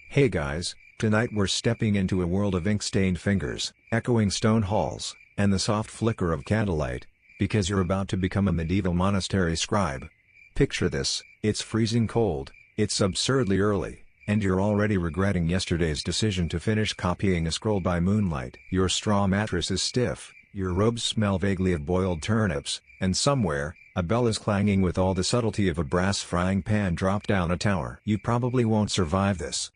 Hey guys, tonight we're stepping into a world of ink-stained fingers, echoing stone halls, and the soft flicker of candlelight, because you're about to become a medieval monastery scribe. Picture this, it's freezing cold, it's absurdly early, and you're already regretting yesterday's decision to finish copying a scroll by moonlight. Your straw mattress is stiff, your robes smell vaguely of boiled turnips, and somewhere, a bell is clanging with all the subtlety of a brass frying pan dropped down a tower. You probably won't survive this.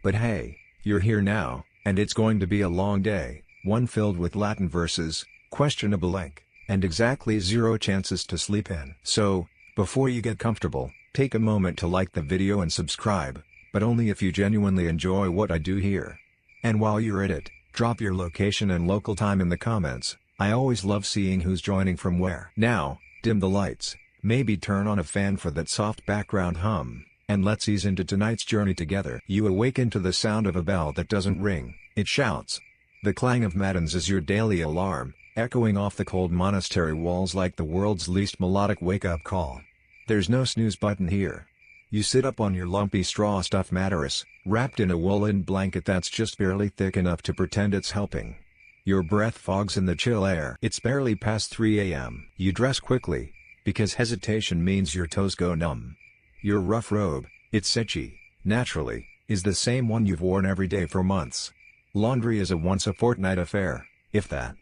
But hey, you're here now, and it's going to be a long day, one filled with Latin verses, questionable length, and exactly 0 chances to sleep in. So, before you get comfortable, take a moment to like the video and subscribe, but only if you genuinely enjoy what I do here. And while you're at it, drop your location and local time in the comments. I always love seeing who's joining from where. Now, dim the lights, maybe turn on a fan for that soft background hum, and let's ease into tonight's journey together. You awaken to the sound of a bell that doesn't ring, it shouts. The clang of matins is your daily alarm, echoing off the cold monastery walls like the world's least melodic wake-up call. There's no snooze button here. You sit up on your lumpy straw-stuffed mattress, wrapped in a woolen blanket that's just barely thick enough to pretend it's helping. Your breath fogs in the chill air. It's barely past 3 a.m. You dress quickly, because hesitation means your toes go numb. Your rough robe, it's itchy, naturally, is the same one you've worn every day for months. Laundry is a once-a-fortnight affair, if that.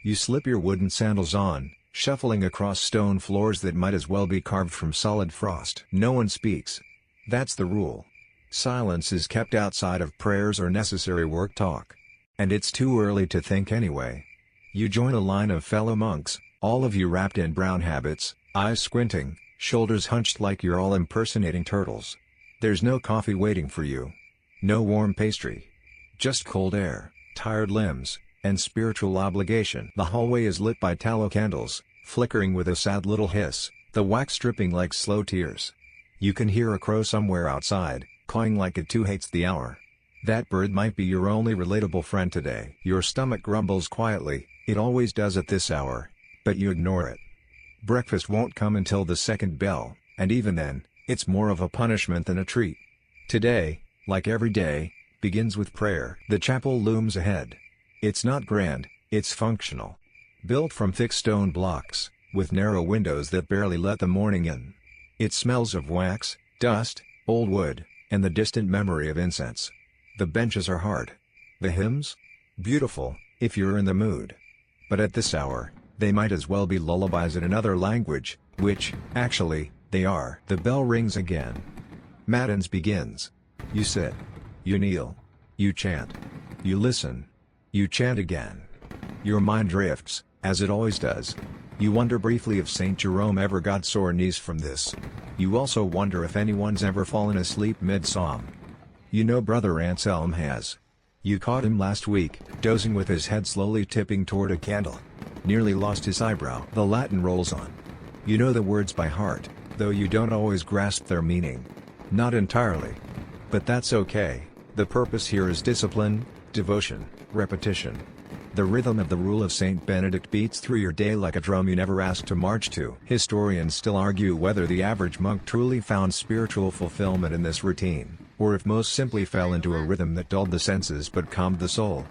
You slip your wooden sandals on, shuffling across stone floors that might as well be carved from solid frost. No one speaks. That's the rule. Silence is kept outside of prayers or necessary work talk. And it's too early to think anyway. You join a line of fellow monks, all of you wrapped in brown habits, eyes squinting, shoulders hunched like you're all impersonating turtles. There's no coffee waiting for you. No warm pastry. Just cold air, tired limbs, and spiritual obligation. The hallway is lit by tallow candles, flickering with a sad little hiss, the wax dripping like slow tears. You can hear a crow somewhere outside, cawing like it too hates the hour. That bird might be your only relatable friend today. Your stomach grumbles quietly, it always does at this hour, but you ignore it. Breakfast won't come until the second bell, and even then, it's more of a punishment than a treat. Today, like every day, begins with prayer. The chapel looms ahead. It's not grand, it's functional. Built from thick stone blocks, with narrow windows that barely let the morning in. It smells of wax, dust, old wood, and the distant memory of incense. The benches are hard. The hymns? Beautiful, if you're in the mood. But at this hour, they might as well be lullabies in another language, which, actually, they are. The bell rings again. Matins begins. You sit. You kneel. You chant. You listen. You chant again. Your mind drifts, as it always does. You wonder briefly if St. Jerome ever got sore knees from this. You also wonder if anyone's ever fallen asleep mid-psalm. You know Brother Anselm has. You caught him last week, dozing with his head slowly tipping toward a candle. Nearly lost his eyebrow. The Latin rolls on. You know the words by heart, though you don't always grasp their meaning. Not entirely. But that's okay. The purpose here is discipline, devotion, repetition. The rhythm of the Rule of St. Benedict beats through your day like a drum you never asked to march to. Historians still argue whether the average monk truly found spiritual fulfillment in this routine, or if most simply fell into a rhythm that dulled the senses but calmed the soul.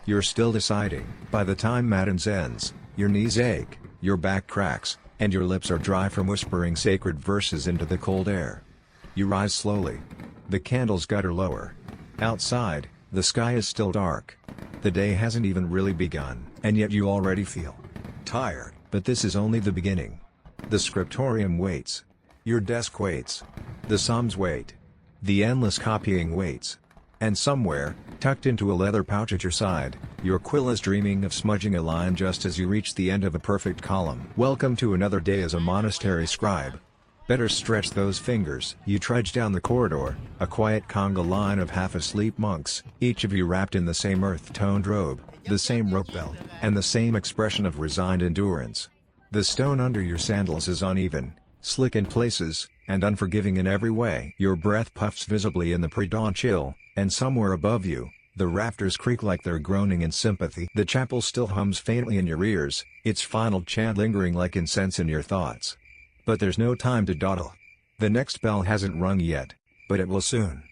You're still deciding. By the time Matins ends, your knees ache, your back cracks, and your lips are dry from whispering sacred verses into the cold air. You rise slowly. The candles gutter lower. Outside, the sky is still dark. The day hasn't even really begun, and yet you already feel tired. But this is only the beginning. The scriptorium waits. Your desk waits. The psalms wait. The endless copying waits. And somewhere, tucked into a leather pouch at your side, your quill is dreaming of smudging a line just as you reach the end of a perfect column. Welcome to another day as a monastery scribe. Better stretch those fingers. You trudge down the corridor, a quiet conga line of half-asleep monks, each of you wrapped in the same earth-toned robe, the same rope belt, and the same expression of resigned endurance. The stone under your sandals is uneven, slick in places, and unforgiving in every way. Your breath puffs visibly in the pre-dawn chill, and somewhere above you, the rafters creak like they're groaning in sympathy. The chapel still hums faintly in your ears, its final chant lingering like incense in your thoughts. But there's no time to dawdle. The next bell hasn't rung yet, but it will soon.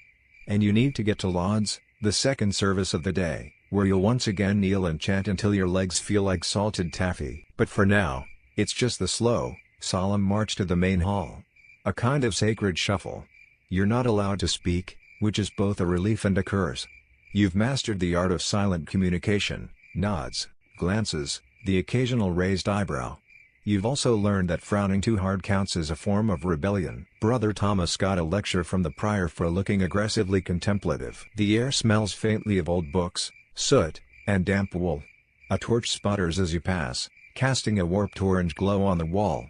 And you need to get to lauds, the second service of the day, where you'll once again kneel and chant until your legs feel like salted taffy. But for now, it's just the slow, solemn march to the main hall. A kind of sacred shuffle. You're not allowed to speak, which is both a relief and a curse. You've mastered the art of silent communication, nods, glances, the occasional raised eyebrow. You've also learned that frowning too hard counts as a form of rebellion. Brother Thomas got a lecture from the prior for looking aggressively contemplative. The air smells faintly of old books, soot, and damp wool. A torch sputters as you pass, casting a warped orange glow on the wall.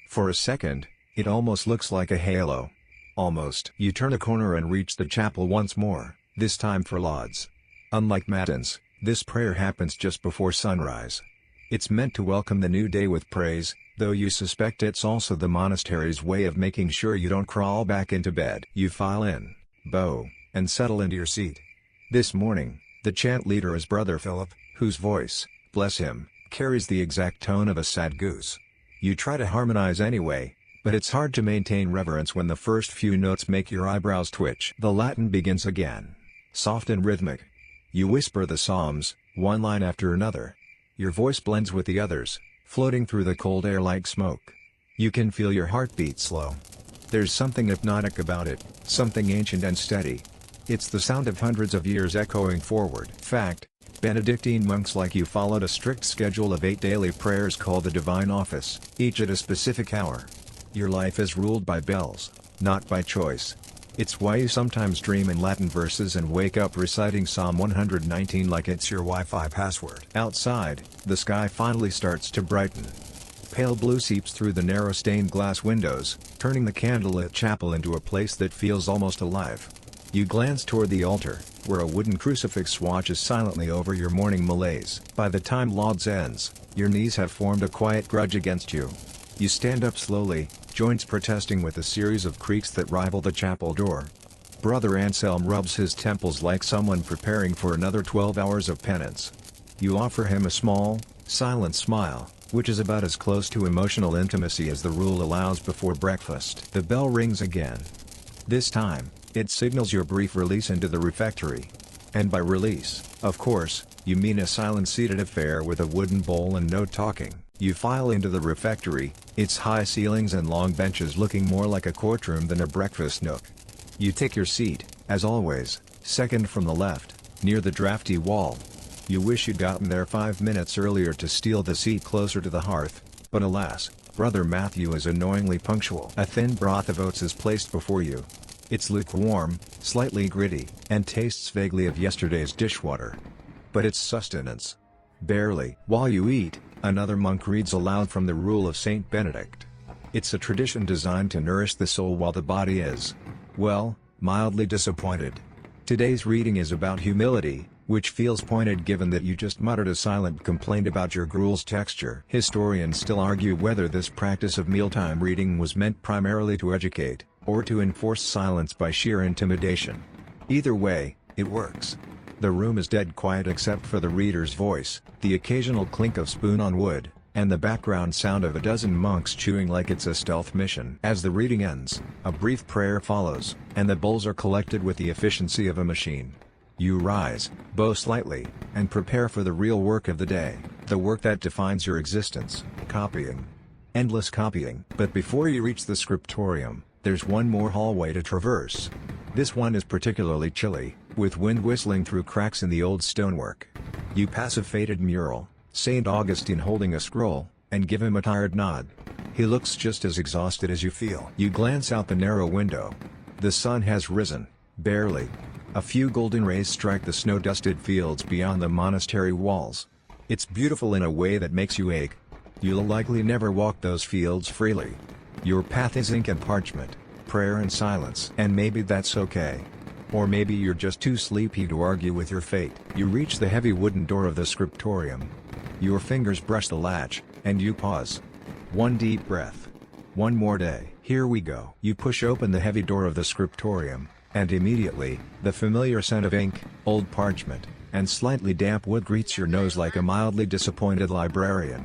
For a second, it almost looks like a halo. Almost. You turn a corner and reach the chapel once more, this time for lauds. Unlike matins, this prayer happens just before sunrise. It's meant to welcome the new day with praise, though you suspect it's also the monastery's way of making sure you don't crawl back into bed. You file in, bow, and settle into your seat. This morning, the chant leader is Brother Philip, whose voice, bless him, carries the exact tone of a sad goose. You try to harmonize anyway, but it's hard to maintain reverence when the first few notes make your eyebrows twitch. The Latin begins again, soft and rhythmic. You whisper the psalms, one line after another. Your voice blends with the others, floating through the cold air like smoke. You can feel your heartbeat slow. There's something hypnotic about it, something ancient and steady. It's the sound of hundreds of years echoing forward. Fact, Benedictine monks like you followed a strict schedule of 8 daily prayers called the Divine Office, each at a specific hour. Your life is ruled by bells, not by choice. It's why you sometimes dream in Latin verses and wake up reciting Psalm 119 like it's your Wi-Fi password. Outside, the sky finally starts to brighten. Pale blue seeps through the narrow stained glass windows, turning the candlelit chapel into a place that feels almost alive. You glance toward the altar, where a wooden crucifix watches silently over your morning malaise. By the time lauds ends, your knees have formed a quiet grudge against you. You stand up slowly, joints protesting with a series of creaks that rival the chapel door. Brother Anselm rubs his temples like someone preparing for another 12 hours of penance. You offer him a small, silent smile, which is about as close to emotional intimacy as the rule allows before breakfast. The bell rings again. This time, it signals your brief release into the refectory. And by release, of course, you mean a silent seated affair with a wooden bowl and no talking. You file into the refectory, its high ceilings and long benches looking more like a courtroom than a breakfast nook. You take your seat, as always, second from the left, near the drafty wall. You wish you'd gotten there 5 minutes earlier to steal the seat closer to the hearth, but alas, Brother Matthew is annoyingly punctual. A thin broth of oats is placed before you. It's lukewarm, slightly gritty, and tastes vaguely of yesterday's dishwater. But it's sustenance. Barely. While you eat, another monk reads aloud from the Rule of Saint Benedict. It's a tradition designed to nourish the soul while the body is, well, mildly disappointed. Today's reading is about humility, which feels pointed given that you just muttered a silent complaint about your gruel's texture. Historians still argue whether this practice of mealtime reading was meant primarily to educate, or to enforce silence by sheer intimidation. Either way, it works. The room is dead quiet except for the reader's voice, the occasional clink of spoon on wood, and the background sound of a dozen monks chewing like it's a stealth mission. As the reading ends, a brief prayer follows, and the bowls are collected with the efficiency of a machine. You rise, bow slightly, and prepare for the real work of the day, the work that defines your existence, copying. Endless copying. But before you reach the scriptorium, there's one more hallway to traverse. This one is particularly chilly, with wind whistling through cracks in the old stonework. You pass a faded mural, St. Augustine holding a scroll, and give him a tired nod. He looks just as exhausted as you feel. You glance out the narrow window. The sun has risen, barely. A few golden rays strike the snow-dusted fields beyond the monastery walls. It's beautiful in a way that makes you ache. You'll likely never walk those fields freely. Your path is ink and parchment, prayer and silence. And maybe that's okay. Or maybe you're just too sleepy to argue with your fate. You reach the heavy wooden door of the scriptorium. Your fingers brush the latch, and you pause. One deep breath. One more day. Here we go. You push open the heavy door of the scriptorium, and immediately, the familiar scent of ink, old parchment, and slightly damp wood greets your nose like a mildly disappointed librarian.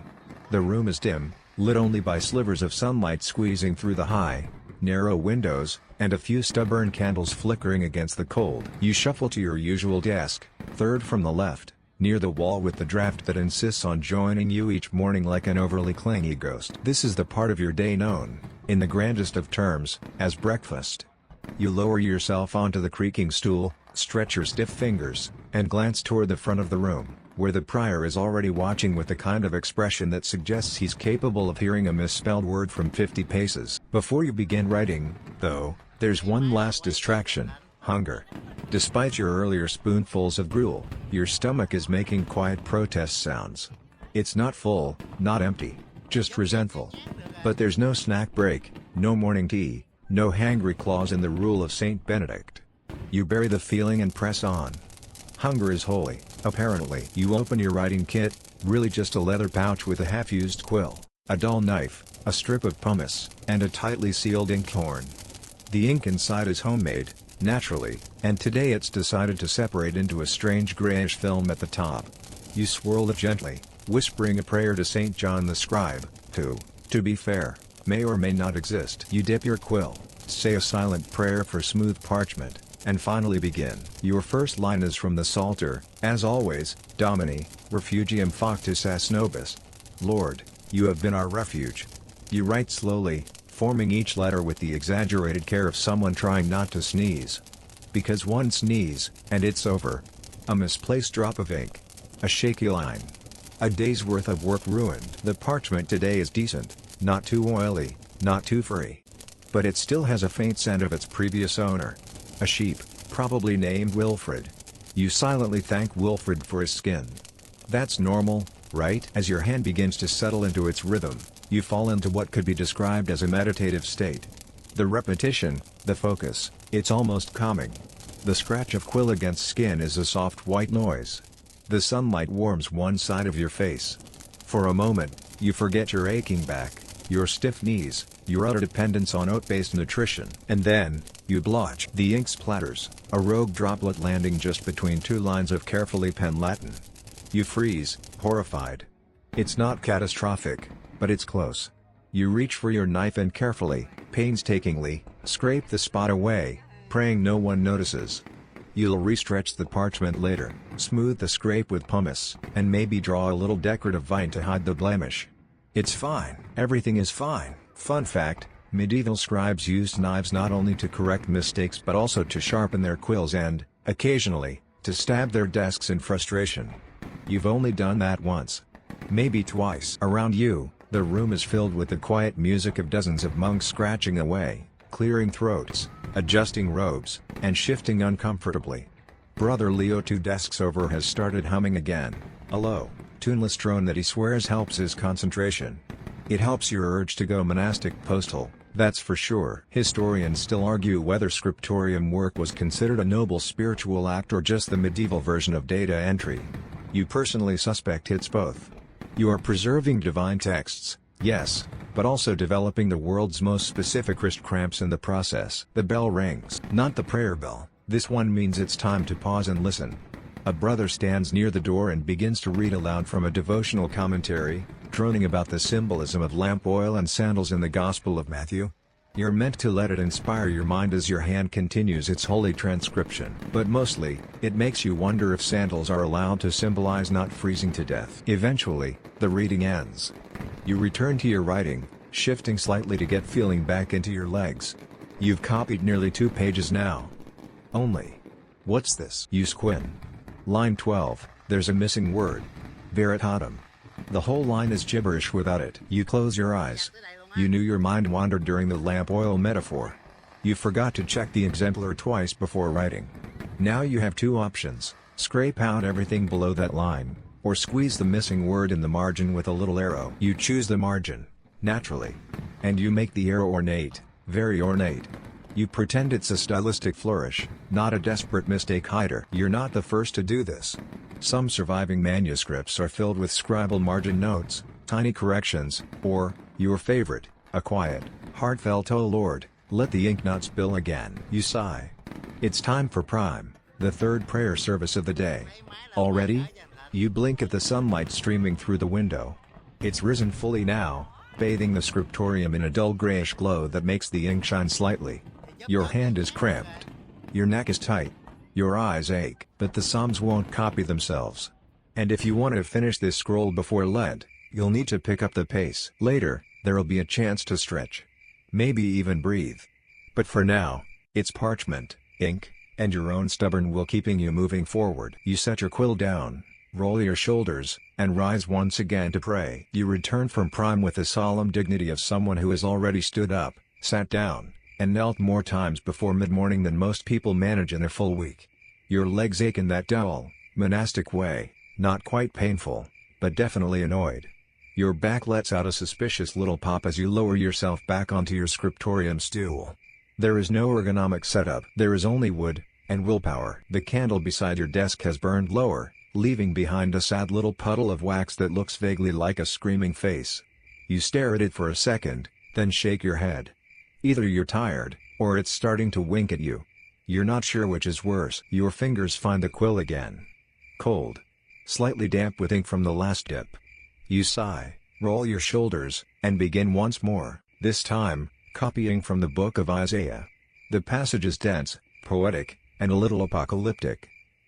The room is dim, lit only by slivers of sunlight squeezing through the high, narrow windows, and a few stubborn candles flickering against the cold. You shuffle to your usual desk, third from the left, near the wall with the draft that insists on joining you each morning like an overly clingy ghost. This is the part of your day known, in the grandest of terms, as breakfast. You lower yourself onto the creaking stool, stretch your stiff fingers, and glance toward the front of the room, where the prior is already watching with the kind of expression that suggests he's capable of hearing a misspelled word from 50 paces. Before you begin writing, though, there's one last distraction: hunger. Despite your earlier spoonfuls of gruel, your stomach is making quiet protest sounds. It's not full, not empty, just resentful. But there's no snack break, no morning tea, no hangry clause in the rule of Saint Benedict. You bury the feeling and press on. Hunger is holy, apparently. You open your writing kit, really just a leather pouch with a half-used quill, a dull knife, a strip of pumice, and a tightly sealed inkhorn. The ink inside is homemade, naturally, and today it's decided to separate into a strange grayish film at the top. You swirl it gently, whispering a prayer to St. John the Scribe, who, to be fair, may or may not exist. You dip your quill, say a silent prayer for smooth parchment, and finally begin. Your first line is from the Psalter, as always: Domini, refugium factus est nobis. Lord, you have been our refuge. You write slowly, forming each letter with the exaggerated care of someone trying not to sneeze. Because one sneeze, and it's over. A misplaced drop of ink. A shaky line. A day's worth of work ruined. The parchment today is decent, not too oily, not too free. But it still has a faint scent of its previous owner. A sheep, probably named Wilfred. You silently thank Wilfred for his skin. That's normal, right? As your hand begins to settle into its rhythm, you fall into what could be described as a meditative state. The repetition, the focus, it's almost calming. The scratch of quill against skin is a soft white noise. The sunlight warms one side of your face. For a moment, you forget your aching back, your stiff knees, your utter dependence on oat-based nutrition. And then, you blotch. The ink splatters, a rogue droplet landing just between two lines of carefully penned Latin. You freeze, horrified. It's not catastrophic, but it's close. You reach for your knife and carefully, painstakingly, scrape the spot away, praying no one notices. You'll restretch the parchment later, smooth the scrape with pumice, and maybe draw a little decorative vine to hide the blemish. It's fine. Everything is fine. Fun fact: medieval scribes used knives not only to correct mistakes but also to sharpen their quills and, occasionally, to stab their desks in frustration. You've only done that once. Maybe twice. Around you, the room is filled with the quiet music of dozens of monks scratching away, clearing throats, adjusting robes, and shifting uncomfortably. Brother Leo, 2 desks over, has started humming again, a low, tuneless drone that he swears helps his concentration. It helps your urge to go monastic postal, that's for sure. Historians still argue whether scriptorium work was considered a noble spiritual act or just the medieval version of data entry. You personally suspect it's both. You are preserving divine texts, yes, but also developing the world's most specific wrist cramps in the process. The bell rings. Not the prayer bell, this one means it's time to pause and listen. A brother stands near the door and begins to read aloud from a devotional commentary, droning about the symbolism of lamp oil and sandals in the Gospel of Matthew. You're meant to let it inspire your mind as your hand continues its holy transcription. But mostly, it makes you wonder if sandals are allowed to symbolize not freezing to death. Eventually, the reading ends. You return to your writing, shifting slightly to get feeling back into your legs. You've copied nearly 2 pages now. Only. What's this? You squint. Line 12, there's a missing word. Veritatem. The whole line is gibberish without it. You close your eyes. You knew your mind wandered during the lamp oil metaphor. You forgot to check the exemplar twice before writing. Now you have 2 options: scrape out everything below that line, or squeeze the missing word in the margin with a little arrow. You choose the margin, naturally. And you make the arrow ornate, very ornate. You pretend it's a stylistic flourish, not a desperate mistake hider. You're not the first to do this. Some surviving manuscripts are filled with scribal margin notes, tiny corrections, or, your favorite, a quiet, heartfelt "Oh Lord, let the ink not spill again." You sigh. It's time for prime, the 3rd prayer service of the day. Already? You blink at the sunlight streaming through the window. It's risen fully now. bathing the scriptorium in a dull grayish glow that makes the ink shine slightly. Your hand is cramped. Your neck is tight. Your eyes ache, but the psalms won't copy themselves. And if you want to finish this scroll before Lent, you'll need to pick up the pace. Later, there'll be a chance to stretch. Maybe even breathe. But for now, it's parchment, ink, and your own stubborn will keeping you moving forward. You set your quill down, roll your shoulders, and rise once again to pray. You return from prime with the solemn dignity of someone who has already stood up, sat down, and knelt more times before mid-morning than most people manage in a full week. Your legs ache in that dull, monastic way, not quite painful, but definitely annoyed. Your back lets out a suspicious little pop as you lower yourself back onto your scriptorium stool. There is no ergonomic setup. There is only wood, and willpower. The candle beside your desk has burned lower, leaving behind a sad little puddle of wax that looks vaguely like a screaming face. You stare at it for a second, then shake your head. Either you're tired, or it's starting to wink at you. You're not sure which is worse. Your fingers find the quill again. Cold. Slightly damp with ink from the last dip. You sigh, roll your shoulders, and begin once more, this time, copying from the book of Isaiah. The passage is dense, poetic, and a little apocalyptic.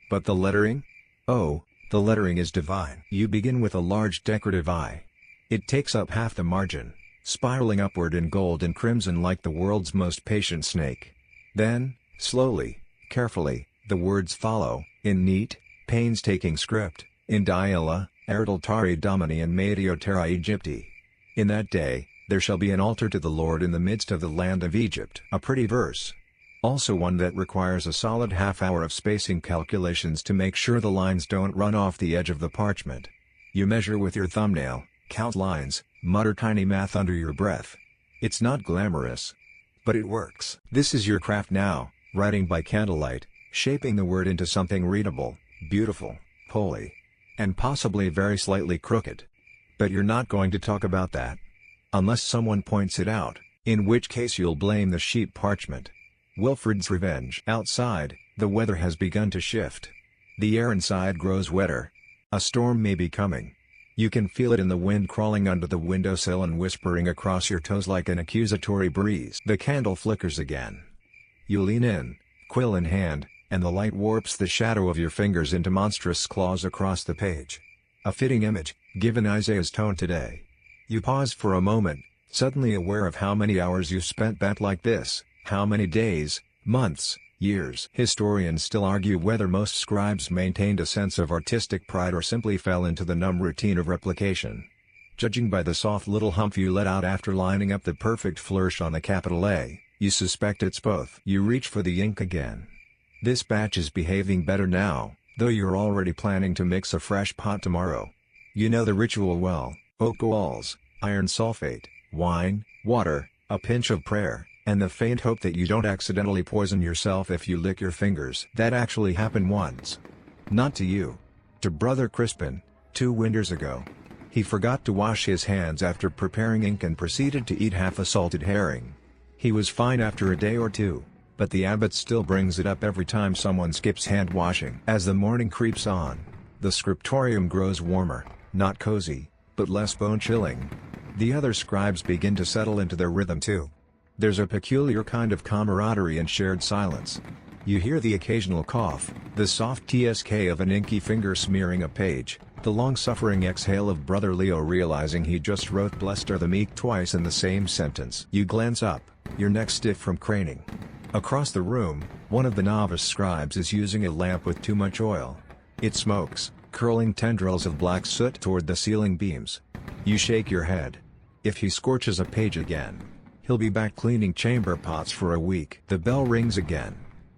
But the lettering? Oh, the lettering is divine. You begin with a large decorative I. It takes up half the margin, spiraling upward in gold and crimson like the world's most patient snake. Then, slowly, carefully, the words follow, in neat, painstaking script, in diala, Erdultari Domini and Medio Terra Egypti. In that day, there shall be an altar to the Lord in the midst of the land of Egypt. A pretty verse. Also one that requires a solid half-hour of spacing calculations to make sure the lines don't run off the edge of the parchment. You measure with your thumbnail, count lines, mutter tiny math under your breath. It's not glamorous. But it works. This is your craft now, writing by candlelight, shaping the word into something readable, beautiful, holy, and possibly very slightly crooked. But you're not going to talk about that. Unless someone points it out, in which case you'll blame the sheep parchment. Wilfred's revenge. Outside, the weather has begun to shift. The air inside grows wetter. A storm may be coming. You can feel it in the wind crawling under the windowsill and whispering across your toes like an accusatory breeze. The candle flickers again. You lean in, quill in hand, and the light warps the shadow of your fingers into monstrous claws across the page. A fitting image, given Isaiah's tone today. You pause for a moment, suddenly aware of how many hours you spent bent like this, how many days, months, years. Historians still argue whether most scribes maintained a sense of artistic pride or simply fell into the numb routine of replication. Judging by the soft little humph you let out after lining up the perfect flourish on the capital A, you suspect it's both. You reach for the ink again. This batch is behaving better now, though you're already planning to mix a fresh pot tomorrow. You know the ritual well: alcohols, iron sulfate, wine, water, a pinch of prayer, and the faint hope that you don't accidentally poison yourself if you lick your fingers. That actually happened once. Not to you. To Brother Crispin, 2 winters ago. He forgot to wash his hands after preparing ink and proceeded to eat half a salted herring. He was fine after a day or two, but the abbot still brings it up every time someone skips hand washing. As the morning creeps on, the scriptorium grows warmer, not cozy, but less bone-chilling. The other scribes begin to settle into their rhythm too. There's a peculiar kind of camaraderie and shared silence. You hear the occasional cough, the soft tsk of an inky finger smearing a page, the long-suffering exhale of Brother Leo realizing he just wrote "Blessed are the meek" twice in the same sentence. You glance up, your neck stiff from craning. Across the room, one of the novice scribes is using a lamp with too much oil. It smokes, curling tendrils of black soot toward the ceiling beams. You shake your head. If he scorches a page again, he'll be back cleaning chamber pots for a week. The bell rings again.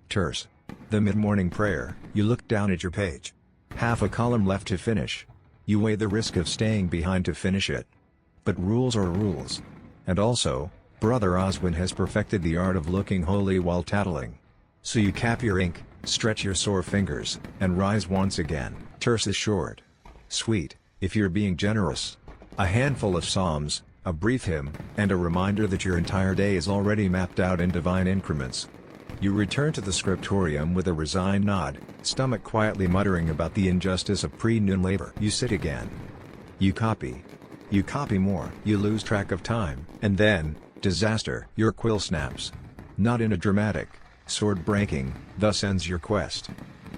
Terse. The mid-morning prayer. You look down at your page. Half a column left to finish. You weigh the risk of staying behind to finish it. But rules are rules. And also, Brother Oswin has perfected the art of looking holy while tattling. So you cap your ink, stretch your sore fingers, and rise once again. Terse is short. Sweet, if you're being generous. A handful of psalms, a brief hymn, and a reminder that your entire day is already mapped out in divine increments. You return to the scriptorium with a resigned nod, stomach quietly muttering about the injustice of pre-noon labor. You sit again. You copy. You copy more. You lose track of time. And then, disaster. Your quill snaps. Not in a dramatic, sword-breaking, thus ends your quest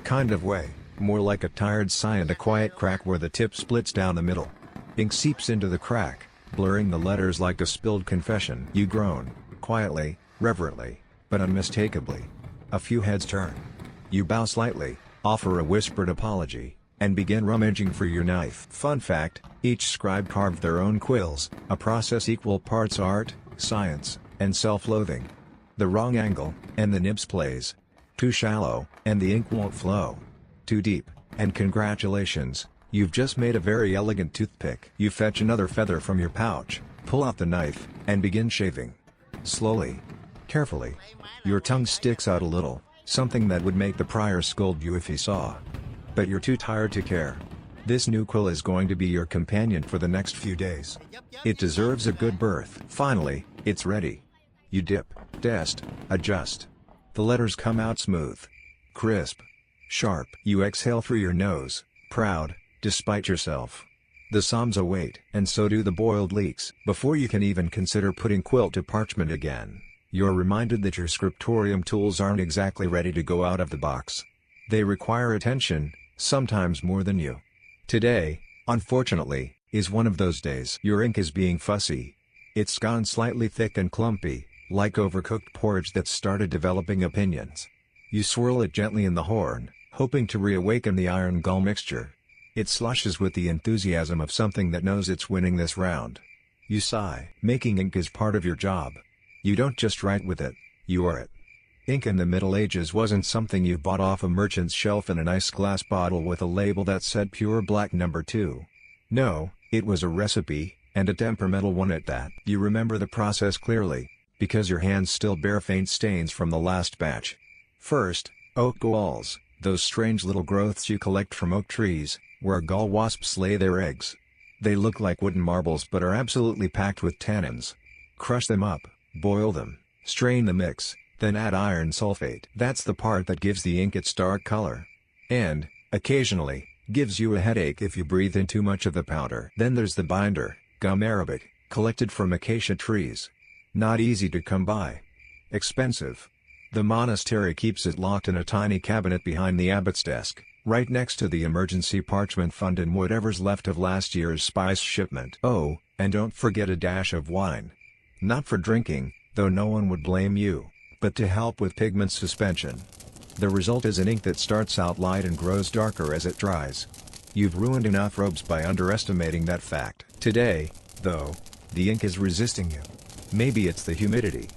kind of way, more like a tired sigh and a quiet crack where the tip splits down the middle. Ink seeps into the crack, blurring the letters like a spilled confession. You groan, quietly, reverently, but unmistakably. A few heads turn. You bow slightly, offer a whispered apology, and begin rummaging for your knife. Fun fact, each scribe carved their own quills, a process equal parts art, science, and self-loathing. The wrong angle, and the nibs plays. Too shallow, and the ink won't flow. Too deep, and congratulations, you've just made a very elegant toothpick. You fetch another feather from your pouch, pull out the knife, and begin shaving. Slowly. Carefully. Your tongue sticks out a little, something that would make the prior scold you if he saw. But you're too tired to care. This new quill is going to be your companion for the next few days. It deserves a good berth. Finally, it's ready. You dip, test, adjust. The letters come out smooth. Crisp. Sharp. You exhale through your nose, proud, despite yourself. The psalms await, and so do the boiled leeks. Before you can even consider putting quill to parchment again, you're reminded that your scriptorium tools aren't exactly ready to go out of the box. They require attention, sometimes more than you. Today, unfortunately, is one of those days. Your ink is being fussy. It's gone slightly thick and clumpy, like overcooked porridge that's started developing opinions. You swirl it gently in the horn, hoping to reawaken the iron gall mixture. It slushes with the enthusiasm of something that knows it's winning this round. You sigh. Making ink is part of your job. You don't just write with it, you are it. Ink in the Middle Ages wasn't something you bought off a merchant's shelf in a nice glass bottle with a label that said Pure Black No. 2. No, it was a recipe, and a temperamental one at that. You remember the process clearly, because your hands still bear faint stains from the last batch. First, oak galls, those strange little growths you collect from oak trees, where gall wasps lay their eggs. They look like wooden marbles but are absolutely packed with tannins. Crush them up, boil them, strain the mix, then add iron sulfate. That's the part that gives the ink its dark color. And, occasionally, gives you a headache if you breathe in too much of the powder. Then there's the binder, gum arabic, collected from acacia trees. Not easy to come by. Expensive. The monastery keeps it locked in a tiny cabinet behind the abbot's desk, right next to the emergency parchment fund and whatever's left of last year's spice shipment. Oh, and don't forget a dash of wine. Not for drinking, though no one would blame you, but to help with pigment suspension. The result is an ink that starts out light and grows darker as it dries. You've ruined enough robes by underestimating that fact. Today, though, the ink is resisting you. Maybe it's the humidity.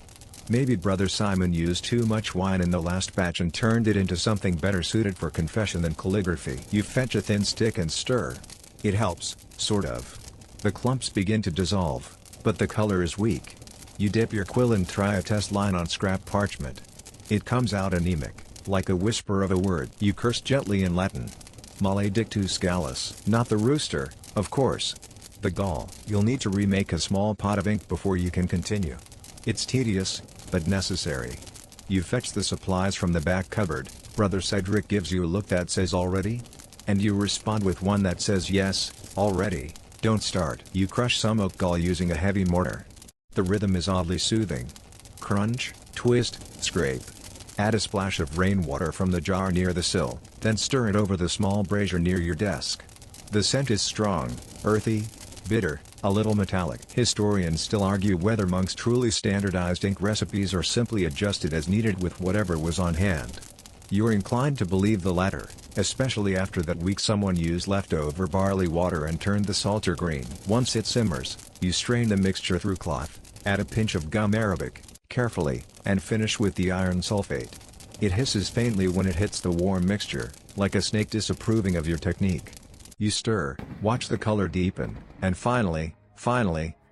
Maybe Brother Simon used too much wine in the last batch and turned it into something better suited for confession than calligraphy. You fetch a thin stick and stir. It helps, sort of. The clumps begin to dissolve, but the color is weak. You dip your quill and try a test line on scrap parchment. It comes out anemic, like a whisper of a word. You curse gently in Latin. Maledictus gallus. Not the rooster, of course. The gall. You'll need to remake a small pot of ink before you can continue. It's tedious, but necessary. You fetch the supplies from the back cupboard. Brother Cedric gives you a look that says already? And you respond with one that says yes, already, don't start. You crush some oak gall using a heavy mortar. The rhythm is oddly soothing. Crunch, twist, scrape. Add a splash of rainwater from the jar near the sill, then stir it over the small brazier near your desk. The scent is strong, earthy, bitter, a little metallic. Historians still argue whether monks truly standardized ink recipes or simply adjusted as needed with whatever was on hand. You're inclined to believe the latter, especially after that week someone used leftover barley water and turned the salter green. Once it simmers, you strain the mixture through cloth, add a pinch of gum arabic, carefully, and finish with the iron sulfate. It hisses faintly when it hits the warm mixture, like a snake disapproving of your technique. You stir, watch the color deepen, and finally,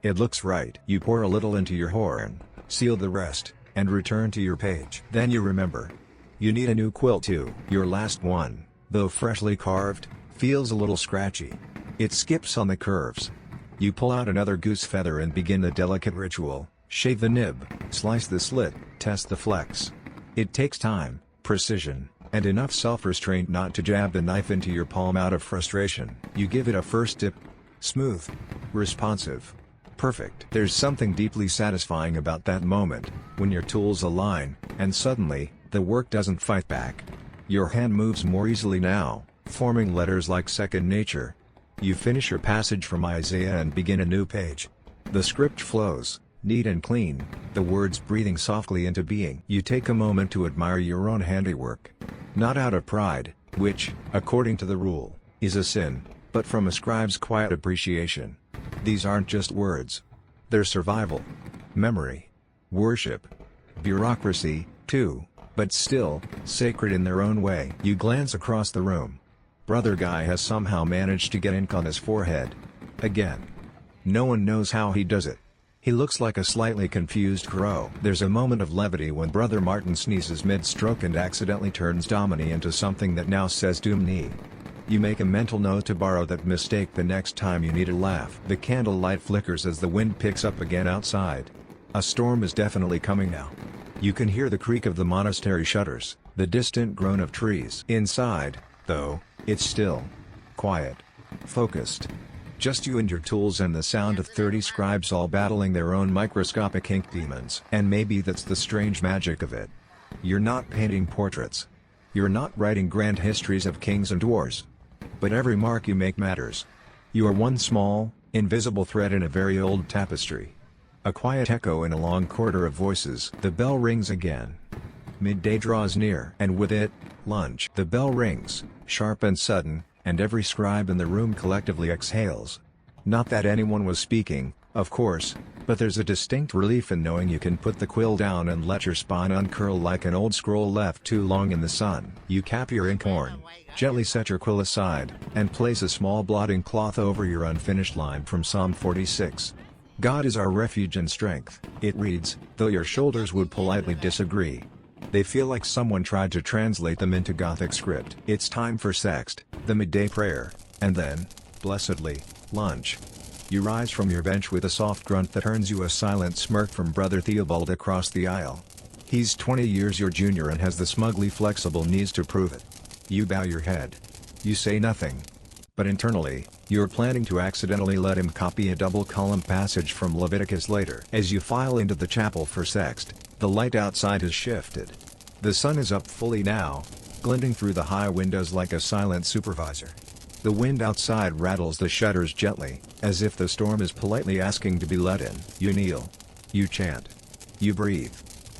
it looks right. You pour a little into your horn, seal the rest, and return to your page. Then you remember. You need a new quill too. Your last one, though freshly carved, feels a little scratchy. It skips on the curves. You pull out another goose feather and begin the delicate ritual. Shave the nib, slice the slit, test the flex. It takes time, precision, and enough self-restraint not to jab the knife into your palm out of frustration. You give it a first dip. Smooth. Responsive. Perfect. There's something deeply satisfying about that moment, when your tools align, and suddenly, the work doesn't fight back. Your hand moves more easily now, forming letters like second nature. You finish your passage from Isaiah and begin a new page. The script flows, neat and clean, the words breathing softly into being. You take a moment to admire your own handiwork. Not out of pride, which, according to the rule, is a sin, but from a scribe's quiet appreciation. These aren't just words. They're survival. Memory. Worship. Bureaucracy, too, but still, sacred in their own way. You glance across the room. Brother Guy has somehow managed to get ink on his forehead. Again. No one knows how he does it. He looks like a slightly confused crow. There's a moment of levity when Brother Martin sneezes mid-stroke and accidentally turns Domini into something that now says Doomni. You make a mental note to borrow that mistake the next time you need a laugh. The candlelight flickers as the wind picks up again outside. A storm is definitely coming now. You can hear the creak of the monastery shutters, the distant groan of trees. Inside, though, it's still. Quiet. Focused. Just you and your tools and the sound of 30 scribes all battling their own microscopic ink demons. And maybe that's the strange magic of it. You're not painting portraits. You're not writing grand histories of kings and wars. But every mark you make matters. You are one small, invisible thread in a very old tapestry. A quiet echo in a long corridor of voices. The bell rings again. Midday draws near, and with it, lunch. The bell rings, sharp and sudden, and every scribe in the room collectively exhales. Not that anyone was speaking, of course, but there's a distinct relief in knowing you can put the quill down and let your spine uncurl like an old scroll left too long in the sun. You cap your inkhorn, gently set your quill aside, and place a small blotting cloth over your unfinished line from Psalm 46. God is our refuge and strength, it reads, though your shoulders would politely disagree. They feel like someone tried to translate them into Gothic script. It's time for sext, the midday prayer, and then, blessedly, lunch. You rise from your bench with a soft grunt that earns you a silent smirk from Brother Theobald across the aisle. He's 20 years your junior and has the smugly flexible knees to prove it. You bow your head. You say nothing. But internally, you're planning to accidentally let him copy a double-column passage from Leviticus later. As you file into the chapel for sext, the light outside has shifted. The sun is up fully now, glinting through the high windows like a silent supervisor. The wind outside rattles the shutters gently, as if the storm is politely asking to be let in. You kneel. You chant. You breathe.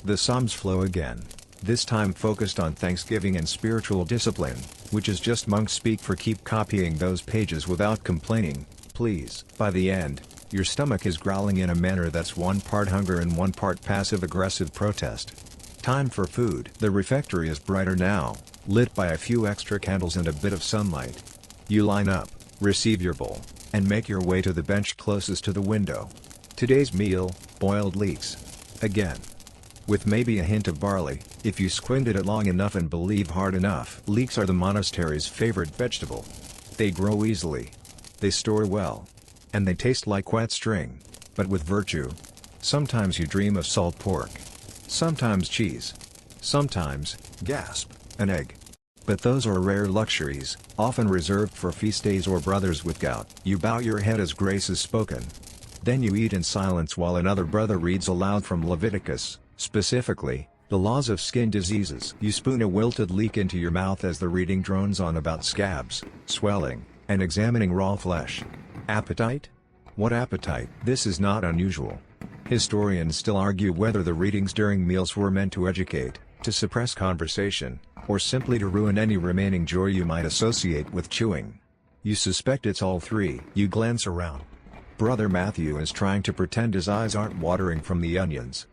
The psalms flow again, this time focused on thanksgiving and spiritual discipline, which is just monk speak for keep copying those pages without complaining, please. By the end, your stomach is growling in a manner that's one part hunger and one part passive-aggressive protest. Time for food. The refectory is brighter now, lit by a few extra candles and a bit of sunlight. You line up, receive your bowl, and make your way to the bench closest to the window. Today's meal, boiled leeks. Again. With maybe a hint of barley, if you squint at it long enough and believe hard enough. Leeks are the monastery's favorite vegetable. They grow easily. They store well. And they taste like wet string, but with virtue. Sometimes you dream of salt pork. Sometimes cheese. Sometimes, gasp, an egg. But those are rare luxuries, often reserved for feast days or brothers with gout. You bow your head as grace is spoken. Then you eat in silence while another brother reads aloud from Leviticus, specifically, the laws of skin diseases. You spoon a wilted leek into your mouth as the reading drones on about scabs, swelling, and examining raw flesh. Appetite? What appetite? This is not unusual. Historians still argue whether the readings during meals were meant to educate, to suppress conversation, or simply to ruin any remaining joy you might associate with chewing. You suspect it's all three. You glance around. Brother Matthew is trying to pretend his eyes aren't watering from the onions.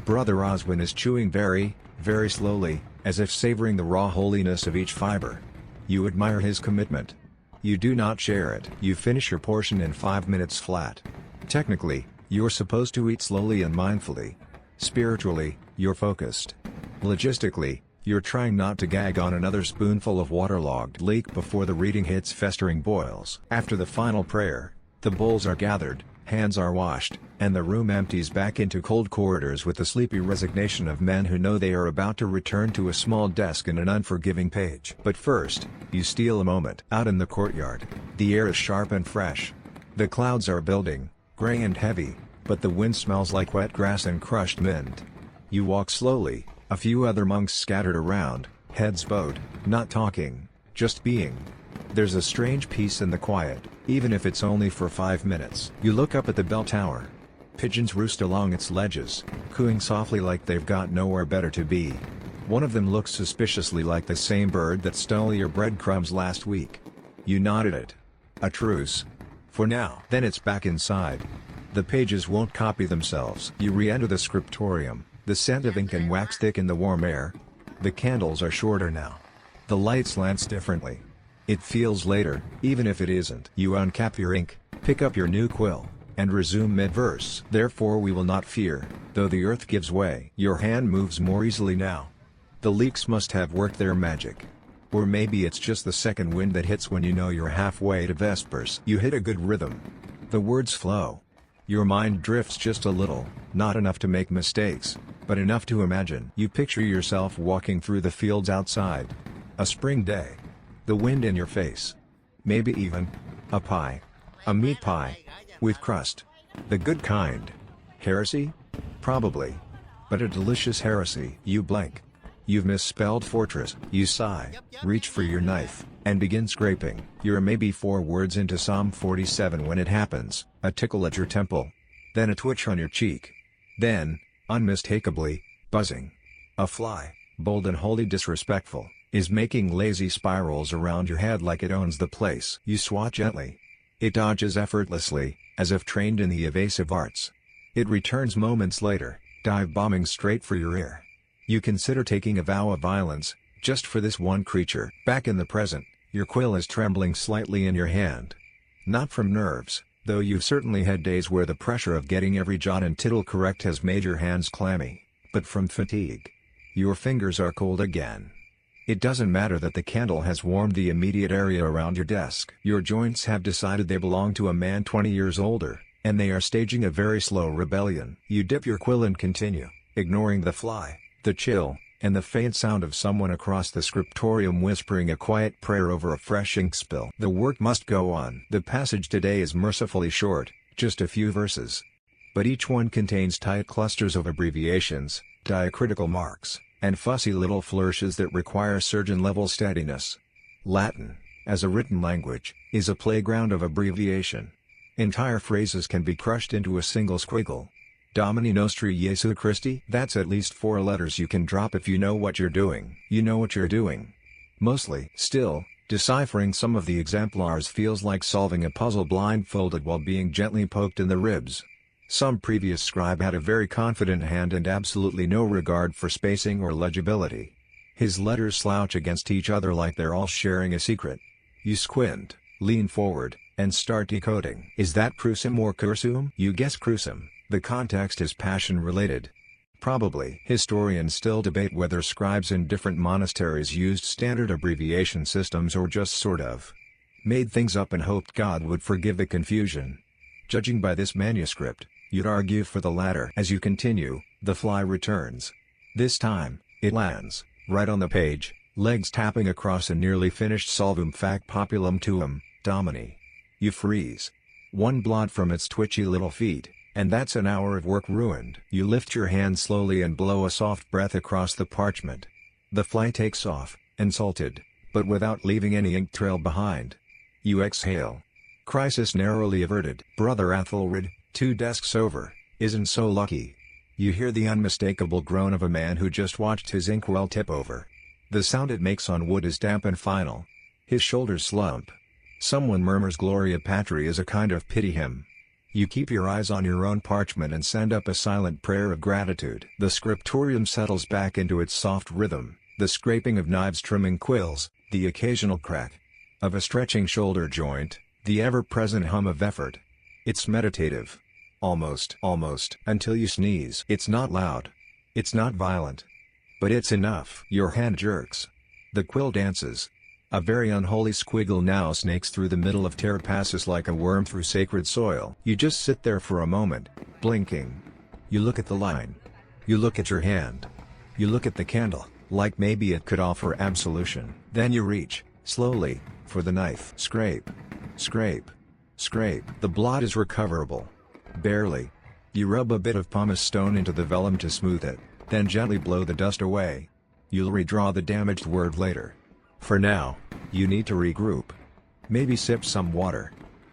Brother Oswin is chewing very, very slowly, as if savoring the raw holiness of each fiber. You admire his commitment. You do not share it. You finish your portion in 5 minutes flat. Technically, you're supposed to eat slowly and mindfully. Spiritually, you're focused. Logistically, you're trying not to gag on another spoonful of waterlogged leek before the reading hits festering boils. After the final prayer, the bowls are gathered, hands are washed, and the room empties back into cold corridors with the sleepy resignation of men who know they are about to return to a small desk and an unforgiving page. But first, you steal a moment. Out in the courtyard, the air is sharp and fresh. The clouds are building, gray and heavy, but the wind smells like wet grass and crushed mint. You walk slowly, a few other monks scattered around, heads bowed, not talking, just being. There's a strange peace in the quiet, even if it's only for 5 minutes. You look up at the bell tower. Pigeons roost along its ledges, cooing softly like they've got nowhere better to be. One of them looks suspiciously like the same bird that stole your breadcrumbs last week. You nod at it. A truce. For now. Then it's back inside. The pages won't copy themselves. You re-enter the scriptorium, the scent of ink and wax thick in the warm air. The candles are shorter now. The light slants differently. It feels later, even if it isn't. You uncap your ink, pick up your new quill, and resume mid-verse. Therefore we will not fear, though the earth gives way. Your hand moves more easily now. The leaks must have worked their magic. Or maybe it's just the second wind that hits when you know you're halfway to Vespers. You hit a good rhythm. The words flow. Your mind drifts just a little, not enough to make mistakes, but enough to imagine. You picture yourself walking through the fields outside. A spring day. The wind in your face. Maybe even a pie. A meat pie. With crust. The good kind. Heresy? Probably. But a delicious heresy. You blank. You've misspelled fortress. You sigh, reach for your knife, and begin scraping. You're maybe 4 words into Psalm 47 when it happens, a tickle at your temple. Then a twitch on your cheek. Then, unmistakably, buzzing. A fly, bold and wholly disrespectful, is making lazy spirals around your head like it owns the place. You swat gently. It dodges effortlessly, as if trained in the evasive arts. It returns moments later, dive-bombing straight for your ear. You consider taking a vow of violence, just for this one creature. Back in the present, your quill is trembling slightly in your hand. Not from nerves, though you've certainly had days where the pressure of getting every jot and tittle correct has made your hands clammy, but from fatigue. Your fingers are cold again. It doesn't matter that the candle has warmed the immediate area around your desk. Your joints have decided they belong to a man 20 years older, and they are staging a very slow rebellion. You dip your quill and continue, ignoring the fly, the chill, and the faint sound of someone across the scriptorium whispering a quiet prayer over a fresh ink spill. The work must go on. The passage today is mercifully short, just a few verses. But each one contains tight clusters of abbreviations, diacritical marks, and fussy little flourishes that require surgeon-level steadiness. Latin, as a written language, is a playground of abbreviation. Entire phrases can be crushed into a single squiggle. Domini Nostri Jesu Christi? That's at least 4 letters you can drop if you know what you're doing. You know what you're doing. Mostly. Still, deciphering some of the exemplars feels like solving a puzzle blindfolded while being gently poked in the ribs. Some previous scribe had a very confident hand and absolutely no regard for spacing or legibility. His letters slouch against each other like they're all sharing a secret. You squint, lean forward, and start decoding. Is that crucem or cursum? You guess crucem. The context is passion-related. Probably. Historians still debate whether scribes in different monasteries used standard abbreviation systems or just sort of made things up and hoped God would forgive the confusion. Judging by this manuscript, you'd argue for the latter. As you continue, the fly returns. This time, it lands, right on the page, legs tapping across a nearly finished Solvum fac populum tuum, Domini. You freeze. One blot from its twitchy little feet, and that's an hour of work ruined. You lift your hand slowly and blow a soft breath across the parchment. The fly takes off, insulted, but without leaving any ink trail behind. You exhale. Crisis narrowly averted. Brother Athelred, 2 desks over, isn't so lucky. You hear the unmistakable groan of a man who just watched his inkwell tip over. The sound it makes on wood is damp and final. His shoulders slump. Someone murmurs Gloria Patri as a kind of pity hymn. You keep your eyes on your own parchment and send up a silent prayer of gratitude. The scriptorium settles back into its soft rhythm, the scraping of knives trimming quills, the occasional crack of a stretching shoulder joint, the ever-present hum of effort. It's meditative. Almost, until you sneeze. It's not loud. It's not violent. But it's enough. Your hand jerks. The quill dances. A very unholy squiggle now snakes through the middle of terra passus like a worm through sacred soil. You just sit there for a moment, blinking. You look at the line. You look at your hand. You look at the candle, like maybe it could offer absolution. Then you reach, slowly, for the knife. Scrape. Scrape. Scrape. The blot is recoverable. Barely. You rub a bit of pumice stone into the vellum to smooth it, then gently blow the dust away. You'll redraw the damaged word later. For now, you need to regroup. Maybe sip some water.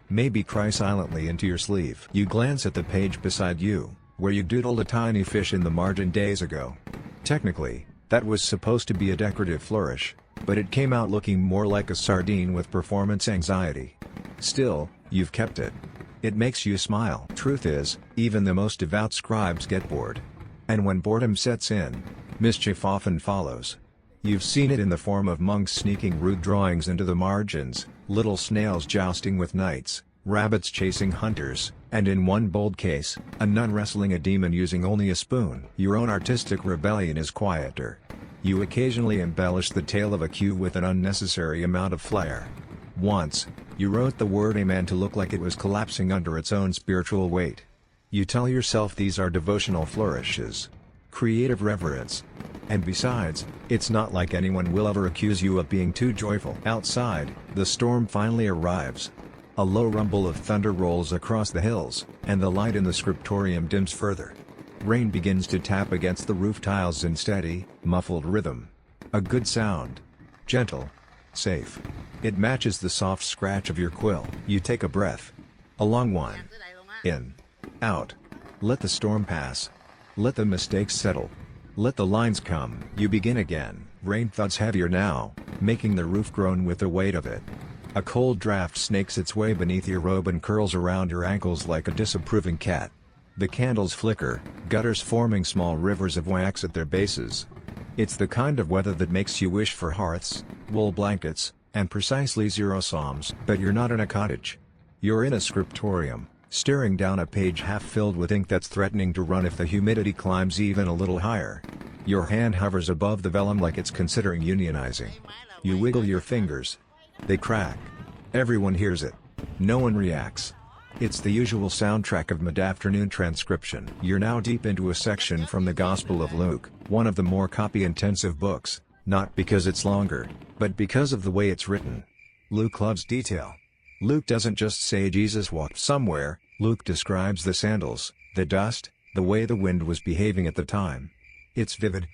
Maybe cry silently into your sleeve. You glance at the page beside you, where you doodled a tiny fish in the margin days ago. Technically, that was supposed to be a decorative flourish, but it came out looking more like a sardine with performance anxiety. Still, you've kept it. It makes you smile. Truth is, even the most devout scribes get bored. And when boredom sets in, mischief often follows. You've seen it in the form of monks sneaking rude drawings into the margins, little snails jousting with knights, rabbits chasing hunters, and in one bold case, a nun wrestling a demon using only a spoon. Your own artistic rebellion is quieter. You occasionally embellish the tale of a queue with an unnecessary amount of flair. Once, you wrote the word amen to look like it was collapsing under its own spiritual weight. You tell yourself these are devotional flourishes. Creative reverence. And besides, it's not like anyone will ever accuse you of being too joyful. Outside, the storm finally arrives. A low rumble of thunder rolls across the hills, and the light in the scriptorium dims further. Rain begins to tap against the roof tiles in steady, muffled rhythm. A good sound. Gentle. Safe. It matches the soft scratch of your quill. You take a breath. A long one. In. Out. Let the storm pass. Let the mistakes settle. Let the lines come. You begin again. Rain thuds heavier now, making the roof groan with the weight of it. A cold draft snakes its way beneath your robe and curls around your ankles like a disapproving cat. The candles flicker, gutters forming small rivers of wax at their bases. It's the kind of weather that makes you wish for hearths, wool blankets, and precisely 0 psalms. But you're not in a cottage. You're in a scriptorium, staring down a page half filled with ink that's threatening to run if the humidity climbs even a little higher. Your hand hovers above the vellum like it's considering unionizing. You wiggle your fingers. They crack. Everyone hears it. No one reacts. It's the usual soundtrack of mid-afternoon transcription. You're now deep into a section from the Gospel of Luke, one of the more copy-intensive books, not because it's longer, but because of the way it's written. Luke loves detail. Luke doesn't just say Jesus walked somewhere, Luke describes the sandals, the dust, the way the wind was behaving at the time. It's vivid,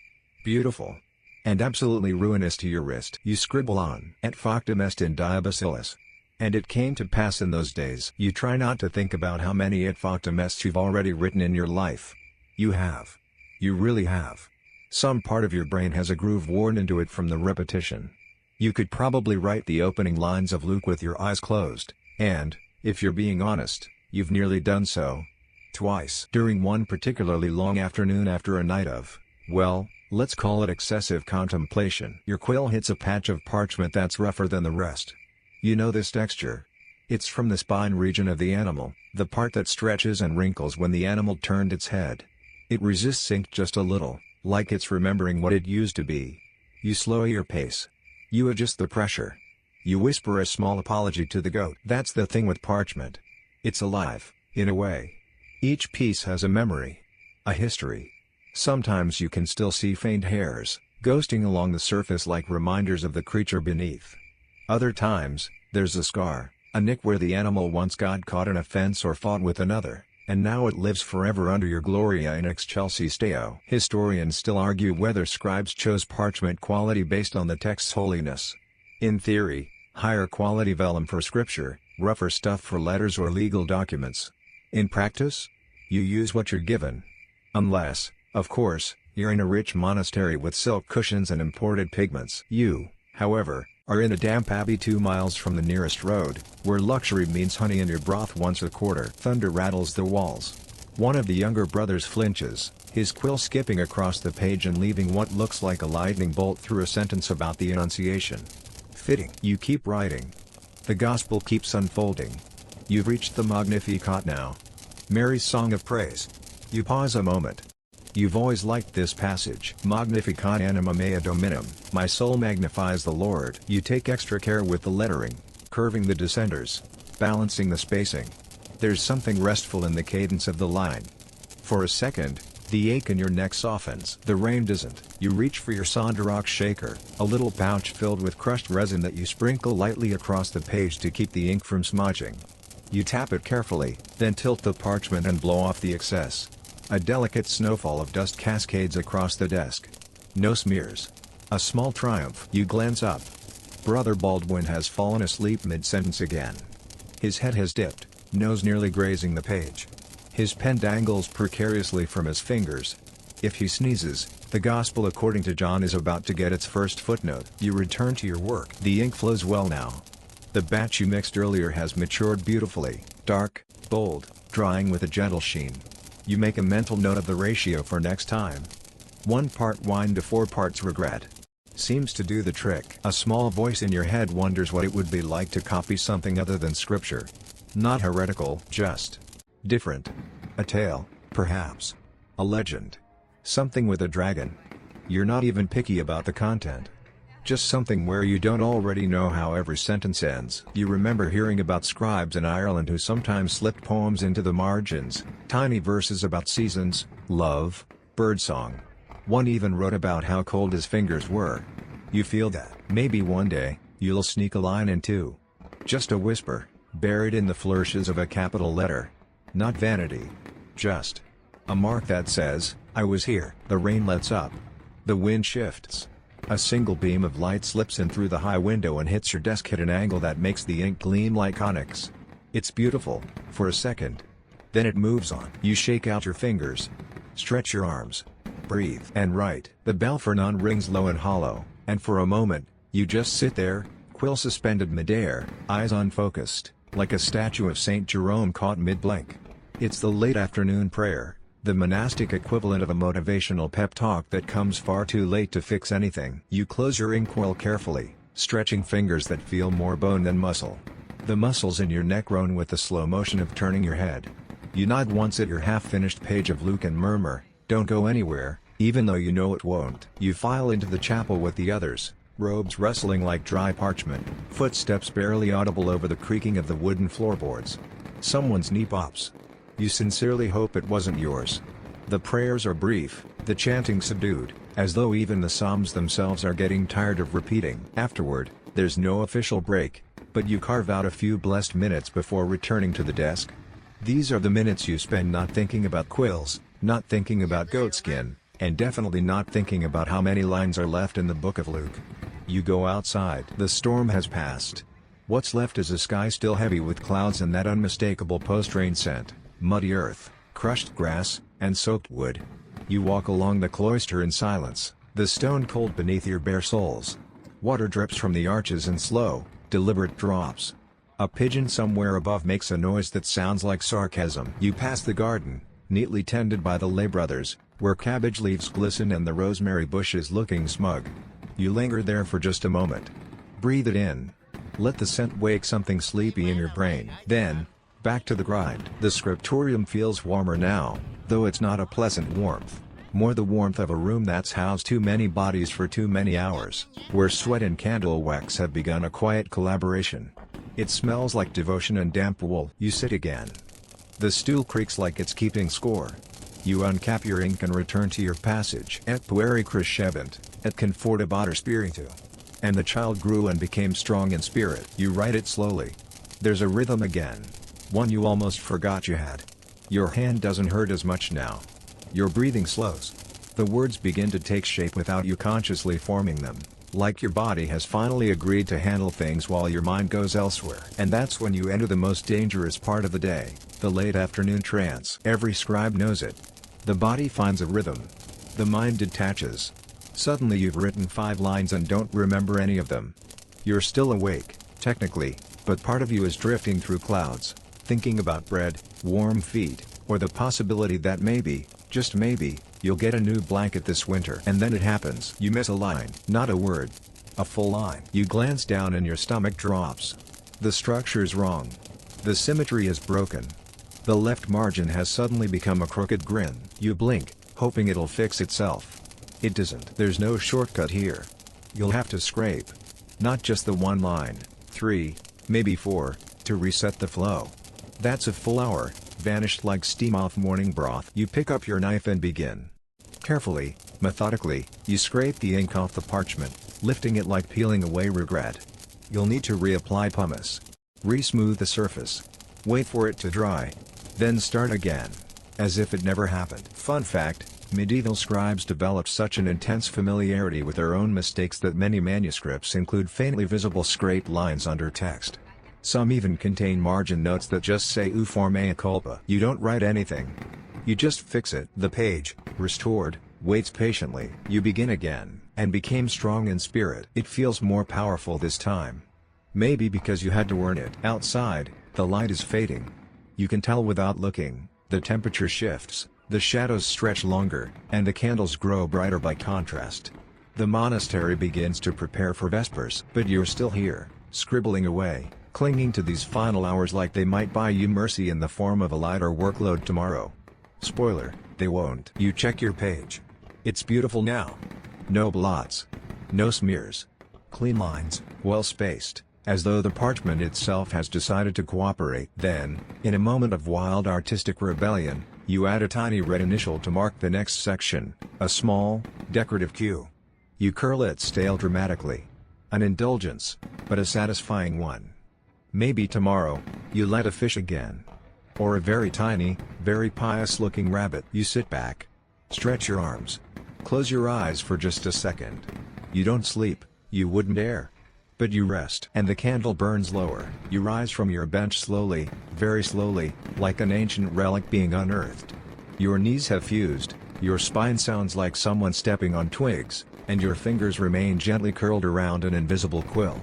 beautiful, and absolutely ruinous to your wrist. You scribble on. Et factum est in die bacillus. And it came to pass in those days. You try not to think about how many et factum est you've already written in your life. You have. You really have. Some part of your brain has a groove worn into it from the repetition. You could probably write the opening lines of Luke with your eyes closed, and, if you're being honest, you've nearly done so. Twice. During one particularly long afternoon after a night of, well, let's call it excessive contemplation. Your quill hits a patch of parchment that's rougher than the rest. You know this texture. It's from the spine region of the animal, the part that stretches and wrinkles when the animal turned its head. It resists ink just a little, like it's remembering what it used to be. You slow your pace. You adjust the pressure. You whisper a small apology to the goat. That's the thing with parchment. It's alive, in a way. Each piece has a memory. A history. Sometimes you can still see faint hairs, ghosting along the surface like reminders of the creature beneath. Other times, there's a scar, a nick where the animal once got caught in a fence or fought with another, and now it lives forever under your Gloria in excelsis Deo. Historians still argue whether scribes chose parchment quality based on the text's holiness. In theory, higher quality vellum for scripture, rougher stuff for letters or legal documents. In practice, you use what you're given. Unless, of course, you're in a rich monastery with silk cushions and imported pigments. You, however, are in a damp abbey 2 miles from the nearest road, where luxury means honey in your broth once a quarter. Thunder rattles the walls. One of the younger brothers flinches, his quill skipping across the page and leaving what looks like a lightning bolt through a sentence about the Annunciation. Fitting. You keep writing. The Gospel keeps unfolding. You've reached the Magnificat now. Mary's song of praise. You pause a moment. You've always liked this passage. Magnificat anima mea Dominum, my soul magnifies the Lord. You take extra care with the lettering, curving the descenders, balancing the spacing. There's something restful in the cadence of the line. For a second, the ache in your neck softens. The rain doesn't. You reach for your Sonderox shaker, a little pouch filled with crushed resin that you sprinkle lightly across the page to keep the ink from smudging. You tap it carefully, then tilt the parchment and blow off the excess. A delicate snowfall of dust cascades across the desk. No smears. A small triumph. You glance up. Brother Baldwin has fallen asleep mid-sentence again. His head has dipped, nose nearly grazing the page. His pen dangles precariously from his fingers. If he sneezes, the Gospel according to John is about to get its first footnote. You return to your work. The ink flows well now. The batch you mixed earlier has matured beautifully, dark, bold, drying with a gentle sheen. You make a mental note of the ratio for next time. 1 part wine to 4 parts regret. Seems to do the trick. A small voice in your head wonders what it would be like to copy something other than scripture. Not heretical, just different. A tale, perhaps. A legend. Something with a dragon. You're not even picky about the content. Just something where you don't already know how every sentence ends. You remember hearing about scribes in Ireland who sometimes slipped poems into the margins, tiny verses about seasons, love, birdsong. One even wrote about how cold his fingers were. You feel that maybe one day, you'll sneak a line in too. Just a whisper, buried in the flourishes of a capital letter. Not vanity. Just a mark that says, I was here. The rain lets up. The wind shifts. A single beam of light slips in through the high window and hits your desk at an angle that makes the ink gleam like onyx. It's beautiful, for a second. Then it moves on. You shake out your fingers. Stretch your arms. Breathe and write. The bell for none rings low and hollow, and for a moment, you just sit there, quill suspended midair, eyes unfocused, like a statue of St. Jerome caught mid-blink. It's the late afternoon prayer, the monastic equivalent of a motivational pep talk that comes far too late to fix anything. You close your inkwell carefully, stretching fingers that feel more bone than muscle. The muscles in your neck groan with the slow motion of turning your head. You nod once at your half-finished page of Luke and murmur, don't go anywhere, even though you know it won't. You file into the chapel with the others, robes rustling like dry parchment, footsteps barely audible over the creaking of the wooden floorboards. Someone's knee pops. You sincerely hope it wasn't yours. The prayers are brief, the chanting subdued, as though even the psalms themselves are getting tired of repeating. Afterward, there's no official break, but you carve out a few blessed minutes before returning to the desk. These are the minutes you spend not thinking about quills, not thinking about goatskin, and definitely not thinking about how many lines are left in the book of Luke. You go outside. The storm has passed. What's left is a sky still heavy with clouds and that unmistakable post-rain scent. Muddy earth, crushed grass, and soaked wood. You walk along the cloister in silence, the stone cold beneath your bare soles. Water drips from the arches in slow, deliberate drops. A pigeon somewhere above makes a noise that sounds like sarcasm. You pass the garden, neatly tended by the lay brothers, where cabbage leaves glisten and the rosemary bush is looking smug. You linger there for just a moment. Breathe it in. Let the scent wake something sleepy in your brain. Then, back to the grind. The scriptorium feels warmer now, though it's not a pleasant warmth. More the warmth of a room that's housed too many bodies for too many hours, where sweat and candle wax have begun a quiet collaboration. It smells like devotion and damp wool. You sit again. The stool creaks like it's keeping score. You uncap your ink and return to your passage. Et pueri crescebant, et confortabatur spiritu. And the child grew and became strong in spirit. You write it slowly. There's a rhythm again. One you almost forgot you had. Your hand doesn't hurt as much now. Your breathing slows. The words begin to take shape without you consciously forming them, like your body has finally agreed to handle things while your mind goes elsewhere. And that's when you enter the most dangerous part of the day, the late afternoon trance. Every scribe knows it. The body finds a rhythm. The mind detaches. Suddenly you've written 5 lines and don't remember any of them. You're still awake, technically, but part of you is drifting through clouds, thinking about bread, warm feet, or the possibility that maybe, just maybe, you'll get a new blanket this winter. And then it happens. You miss a line. Not a word. A full line. You glance down and your stomach drops. The structure's wrong. The symmetry is broken. The left margin has suddenly become a crooked grin. You blink, hoping it'll fix itself. It doesn't. There's no shortcut here. You'll have to scrape. Not just the one line, 3, maybe 4, to reset the flow. That's a full hour, vanished like steam off morning broth. You pick up your knife and begin. Carefully, methodically, you scrape the ink off the parchment, lifting it like peeling away regret. You'll need to reapply pumice. Re-smooth the surface. Wait for it to dry. Then start again. As if it never happened. Fun fact, medieval scribes developed such an intense familiarity with their own mistakes that many manuscripts include faintly visible scraped lines under text. Some even contain margin notes that just say "u for mea culpa." You don't write anything. You just fix it. The page, restored, waits patiently. You begin again, and became strong in spirit. It feels more powerful this time. Maybe because you had to earn it. Outside, the light is fading. You can tell without looking. The temperature shifts, the shadows stretch longer, and the candles grow brighter by contrast. The monastery begins to prepare for Vespers. But you're still here, scribbling away, clinging to these final hours like they might buy you mercy in the form of a lighter workload tomorrow. Spoiler, they won't. You check your page. It's beautiful now. No blots. No smears. Clean lines, well spaced, as though the parchment itself has decided to cooperate. Then, in a moment of wild artistic rebellion, you add a tiny red initial to mark the next section, a small, decorative Q. You curl its tail dramatically. An indulgence, but a satisfying one. Maybe tomorrow, you let a fish again. Or a very tiny, very pious-looking rabbit. You sit back. Stretch your arms. Close your eyes for just a second. You don't sleep, you wouldn't dare. But you rest. And the candle burns lower. You rise from your bench slowly, very slowly, like an ancient relic being unearthed. Your knees have fused, your spine sounds like someone stepping on twigs, and your fingers remain gently curled around an invisible quill.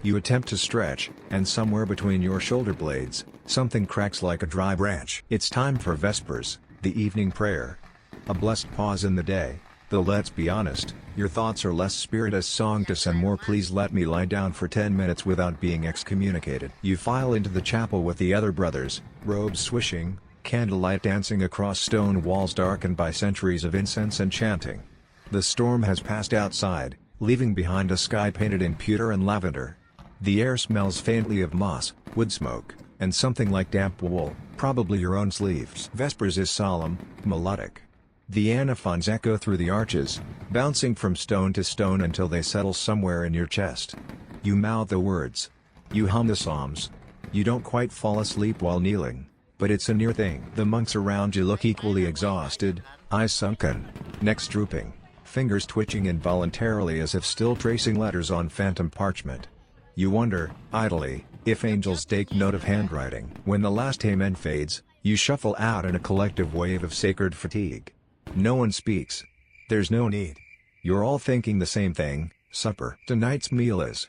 You attempt to stretch, and somewhere between your shoulder blades, something cracks like a dry branch. It's time for Vespers, the evening prayer. A blessed pause in the day, though let's be honest, your thoughts are less spiritus sanctus and more "please let me lie down for 10 minutes without being excommunicated." You file into the chapel with the other brothers, robes swishing, candlelight dancing across stone walls darkened by centuries of incense and chanting. The storm has passed outside, leaving behind a sky painted in pewter and lavender. The air smells faintly of moss, wood smoke, and something like damp wool, probably your own sleeves. Vespers is solemn, melodic. The antiphons echo through the arches, bouncing from stone to stone until they settle somewhere in your chest. You mouth the words. You hum the psalms. You don't quite fall asleep while kneeling, but it's a near thing. The monks around you look equally exhausted, eyes sunken, necks drooping, fingers twitching involuntarily as if still tracing letters on phantom parchment. You wonder, idly, if angels take note of handwriting. When the last amen fades, you shuffle out in a collective wave of sacred fatigue. No one speaks. There's no need. You're all thinking the same thing: supper. Tonight's meal is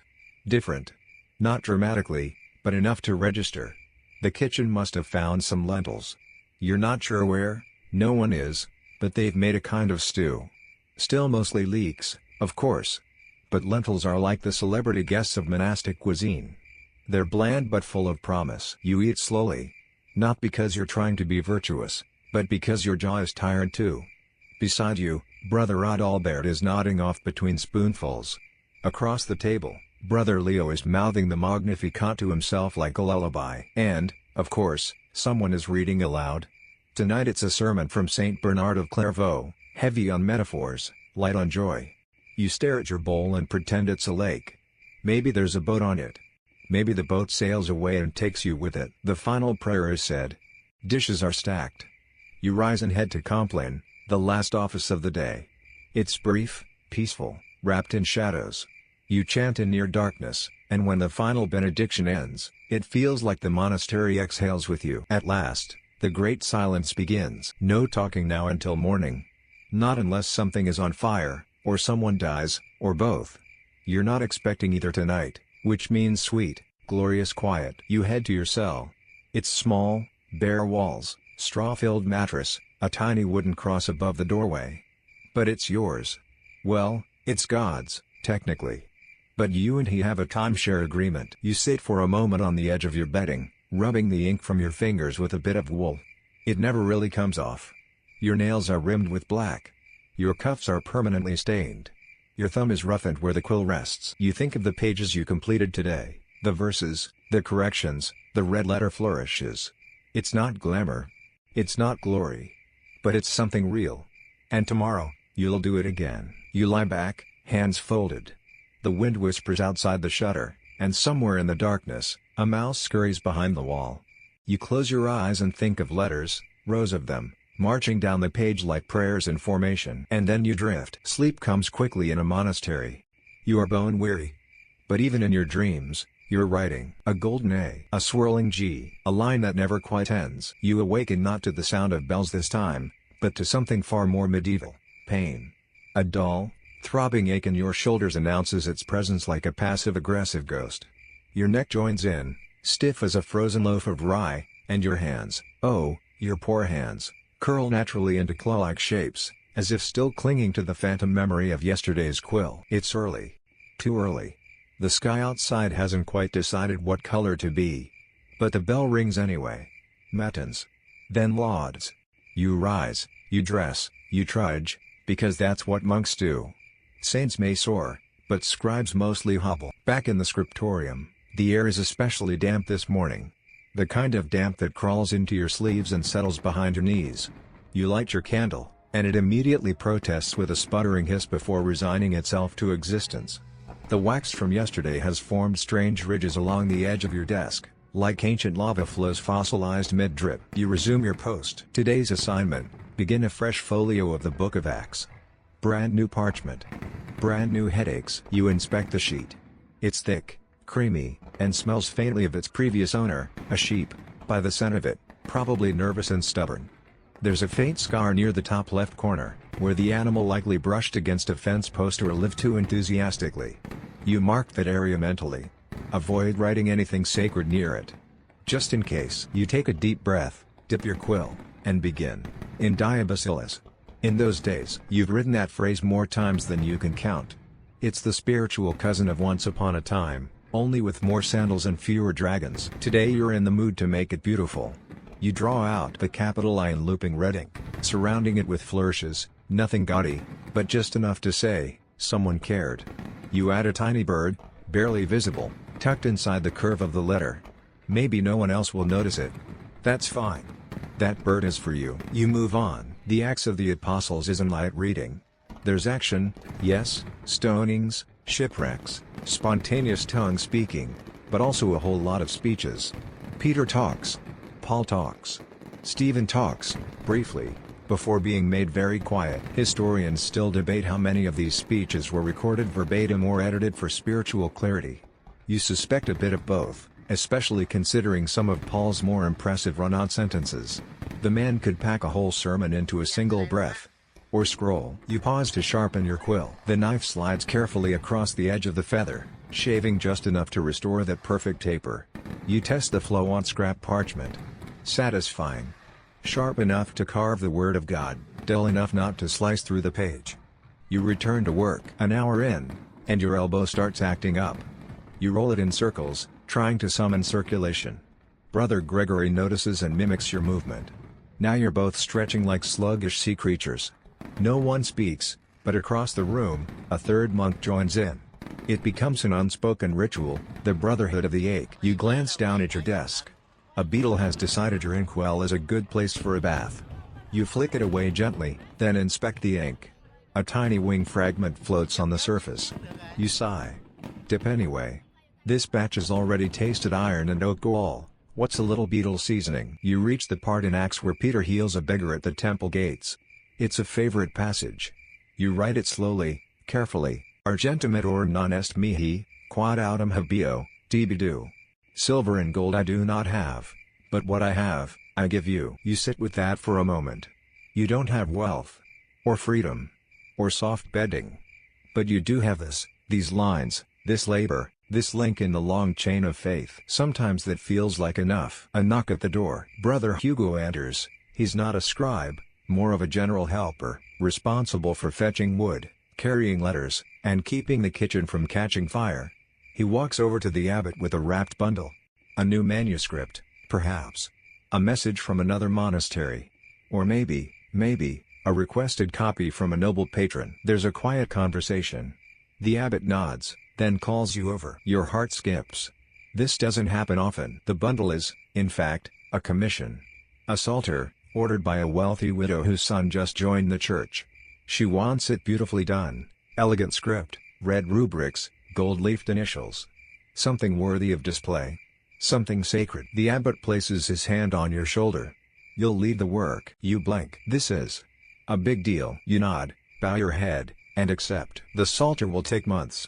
different. Not dramatically, but enough to register. The kitchen must have found some lentils. You're not sure where, no one is, but they've made a kind of stew. Still mostly leeks, of course. But lentils are like the celebrity guests of monastic cuisine. They're bland but full of promise. You eat slowly. Not because you're trying to be virtuous, but because your jaw is tired too. Beside you, Brother Adalbert is nodding off between spoonfuls. Across the table, Brother Leo is mouthing the Magnificat to himself like a lullaby. And, of course, someone is reading aloud. Tonight it's a sermon from Saint Bernard of Clairvaux, heavy on metaphors, light on joy. You stare at your bowl and pretend it's a lake. Maybe there's a boat on it. Maybe the boat sails away and takes you with it. The final prayer is said. Dishes are stacked. You rise and head to Compline, the last office of the day. It's brief, peaceful, wrapped in shadows. You chant in near darkness, and when the final benediction ends, it feels like the monastery exhales with you. At last, the great silence begins. No talking now until morning. Not unless something is on fire, or someone dies, or both. You're not expecting either tonight, which means sweet, glorious quiet. You head to your cell. It's small, bare walls, straw-filled mattress, a tiny wooden cross above the doorway. But it's yours. Well, it's God's, technically. But you and he have a timeshare agreement. You sit for a moment on the edge of your bedding, rubbing the ink from your fingers with a bit of wool. It never really comes off. Your nails are rimmed with black. Your cuffs are permanently stained. Your thumb is roughened where the quill rests. You think of the pages you completed today, the verses, the corrections, the red letter flourishes. It's not glamour. It's not glory. But it's something real. And tomorrow, you'll do it again. You lie back, hands folded. The wind whispers outside the shutter, and somewhere in the darkness, a mouse scurries behind the wall. You close your eyes and think of letters, rows of them, marching down the page like prayers in formation. And then you drift. Sleep comes quickly in a monastery. You are bone weary. But even in your dreams, you're writing. A golden A, a swirling G, a line that never quite ends. You awaken not to the sound of bells this time, but to something far more medieval: pain. A dull, throbbing ache in your shoulders announces its presence like a passive-aggressive ghost. Your neck joins in, stiff as a frozen loaf of rye, and your hands, oh, your poor hands, curl naturally into claw-like shapes, as if still clinging to the phantom memory of yesterday's quill. It's early. Too early. The sky outside hasn't quite decided what color to be. But the bell rings anyway. Matins. Then lauds. You rise, you dress, you trudge, because that's what monks do. Saints may soar, but scribes mostly hobble. Back in the scriptorium, the air is especially damp this morning. The kind of damp that crawls into your sleeves and settles behind your knees. You light your candle, and it immediately protests with a sputtering hiss before resigning itself to existence. The wax from yesterday has formed strange ridges along the edge of your desk, like ancient lava flows fossilized mid-drip. You resume your post. Today's assignment: begin a fresh folio of the Book of Acts. Brand new parchment. Brand new headaches. You inspect the sheet. It's thick, creamy, and smells faintly of its previous owner, a sheep, by the scent of it, probably nervous and stubborn. There's a faint scar near the top left corner, where the animal likely brushed against a fence post or lived too enthusiastically. You mark that area mentally. Avoid writing anything sacred near it. Just in case. You take a deep breath, dip your quill, and begin. In Diabacilis. In those days. You've written that phrase more times than you can count. It's the spiritual cousin of once upon a time, only with more sandals and fewer dragons. Today you're in the mood to make it beautiful. You draw out the capital I in looping red ink, surrounding it with flourishes, nothing gaudy, but just enough to say, someone cared. You add a tiny bird, barely visible, tucked inside the curve of the letter. Maybe no one else will notice it. That's fine. That bird is for you. You move on. The Acts of the Apostles isn't light reading. There's action, yes, stonings, shipwrecks, spontaneous tongue speaking, but also a whole lot of speeches. Peter talks. Paul talks. Stephen talks, briefly, before being made very quiet. Historians still debate how many of these speeches were recorded verbatim or edited for spiritual clarity. You suspect a bit of both, especially considering some of Paul's more impressive run-on sentences. The man could pack a whole sermon into a single breath. Or scroll. You pause to sharpen your quill. The knife slides carefully across the edge of the feather, shaving just enough to restore that perfect taper. You test the flow on scrap parchment. Satisfying. Sharp enough to carve the word of God, dull enough not to slice through the page. You return to work. An hour in, and your elbow starts acting up. You roll it in circles, trying to summon circulation. Brother Gregory notices and mimics your movement. Now you're both stretching like sluggish sea creatures. No one speaks, but across the room, a third monk joins in. It becomes an unspoken ritual, the Brotherhood of the Ache. You glance down at your desk. A beetle has decided your inkwell is a good place for a bath. You flick it away gently, then inspect the ink. A tiny wing fragment floats on the surface. You sigh. Dip anyway. This batch has already tasted iron and oak gall. What's a little beetle seasoning? You reach the part in Acts where Peter heals a beggar at the temple gates. It's a favorite passage. You write it slowly, carefully. Argentum et or non est mihi, quod autem habeo, tibi. Silver and gold I do not have, but what I have, I give you. You sit with that for a moment. You don't have wealth, or freedom, or soft bedding. But you do have this, these lines, this labor, this link in the long chain of faith. Sometimes that feels like enough. A knock at the door. Brother Hugo enters. He's not a scribe, more of a general helper, responsible for fetching wood, carrying letters, and keeping the kitchen from catching fire. He walks over to the abbot with a wrapped bundle. A new manuscript, perhaps. A message from another monastery. Or maybe, a requested copy from a noble patron. There's a quiet conversation. The abbot nods, then calls you over. Your heart skips. This doesn't happen often. The bundle is, in fact, a commission. A psalter, ordered by a wealthy widow whose son just joined the church. She wants it beautifully done, elegant script, red rubrics, gold-leafed initials. Something worthy of display. Something sacred. The abbot places his hand on your shoulder. You'll lead the work. You blink. This is a big deal. You nod, bow your head, and accept. The psalter will take months.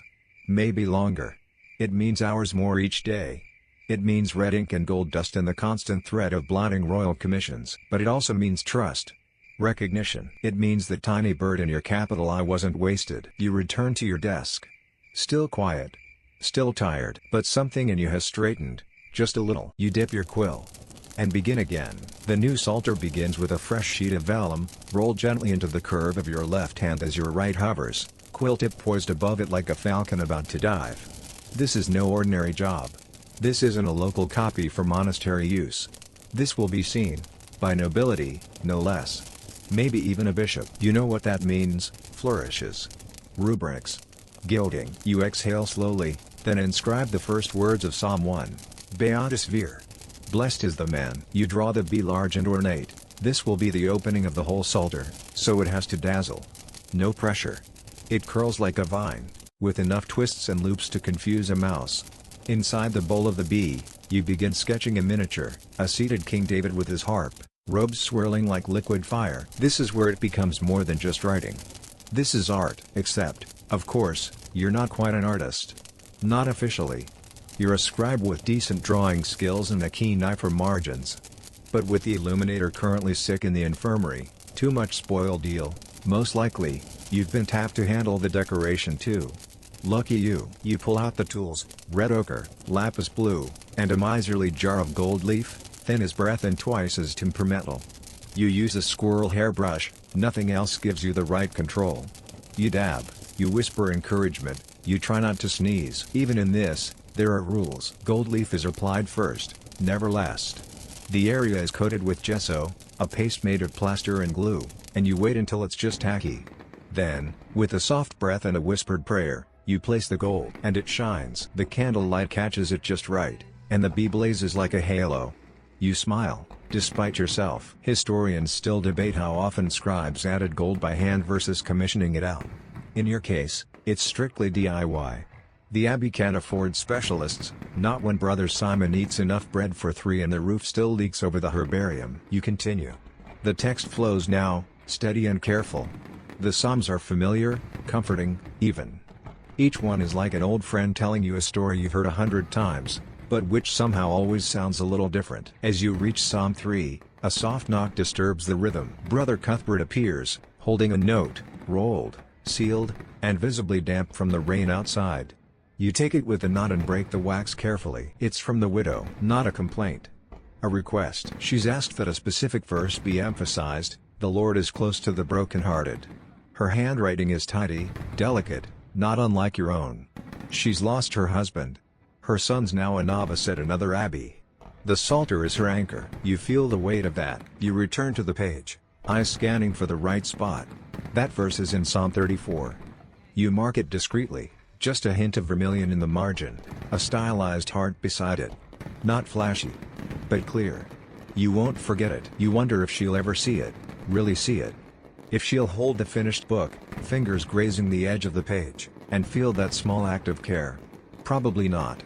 Maybe longer. It means hours more each day. It means red ink and gold dust and the constant threat of blotting royal commissions. But it also means trust. Recognition. It means the tiny bird in your capital I wasn't wasted. You return to your desk. Still quiet. Still tired. But something in you has straightened, just a little. You dip your quill. And begin again. The new psalter begins with a fresh sheet of vellum, rolled gently into the curve of your left hand as your right hovers, quill tip poised above it like a falcon about to dive. This is no ordinary job. This isn't a local copy for monastery use. This will be seen by nobility, no less. Maybe even a bishop. You know what that means: flourishes, rubrics, gilding. You exhale slowly, then inscribe the first words of Psalm 1. Beatus vir. Blessed is the man. You draw the B large and ornate. This will be the opening of the whole psalter, so it has to dazzle. No pressure. It curls like a vine, with enough twists and loops to confuse a mouse. Inside the bowl of the B, you begin sketching a miniature, a seated King David with his harp, robes swirling like liquid fire. This is where it becomes more than just writing. This is art. Except, of course, you're not quite an artist. Not officially. You're a scribe with decent drawing skills and a keen eye for margins. But with the illuminator currently sick in the infirmary, too much spoil deal, most likely, you've been tapped to handle the decoration too. Lucky you. You pull out the tools, red ochre, lapis blue, and a miserly jar of gold leaf, thin as breath and twice as temperamental. You use a squirrel hairbrush, nothing else gives you the right control. You dab, you whisper encouragement, you try not to sneeze. Even in this, there are rules. Gold leaf is applied first, never last. The area is coated with gesso, a paste made of plaster and glue, and you wait until it's just tacky. Then, with a soft breath and a whispered prayer, you place the gold. And it shines. The candlelight catches it just right, and the bee blazes like a halo. You smile, despite yourself. Historians still debate how often scribes added gold by hand versus commissioning it out. In your case, it's strictly DIY. The abbey can't afford specialists, not when Brother Simon eats enough bread for 3 and the roof still leaks over the herbarium. You continue. The text flows now, steady and careful. The Psalms are familiar, comforting, even. Each one is like an old friend telling you a story you've heard 100 times, but which somehow always sounds a little different. As you reach Psalm 3, a soft knock disturbs the rhythm. Brother Cuthbert appears, holding a note, rolled, sealed, and visibly damp from the rain outside. You take it with a nod and break the wax carefully. It's from the widow. Not a complaint. A request. She's asked that a specific verse be emphasized: the Lord is close to the brokenhearted. Her handwriting is tidy, delicate, not unlike your own. She's lost her husband. Her son's now a novice at another abbey. The psalter is her anchor. You feel the weight of that. You return to the page, eyes scanning for the right spot. That verse is in Psalm 34. You mark it discreetly. Just a hint of vermilion in the margin, a stylized heart beside it. Not flashy, but clear. You won't forget it. You wonder if she'll ever see it, really see it. If she'll hold the finished book, fingers grazing the edge of the page, and feel that small act of care. Probably not.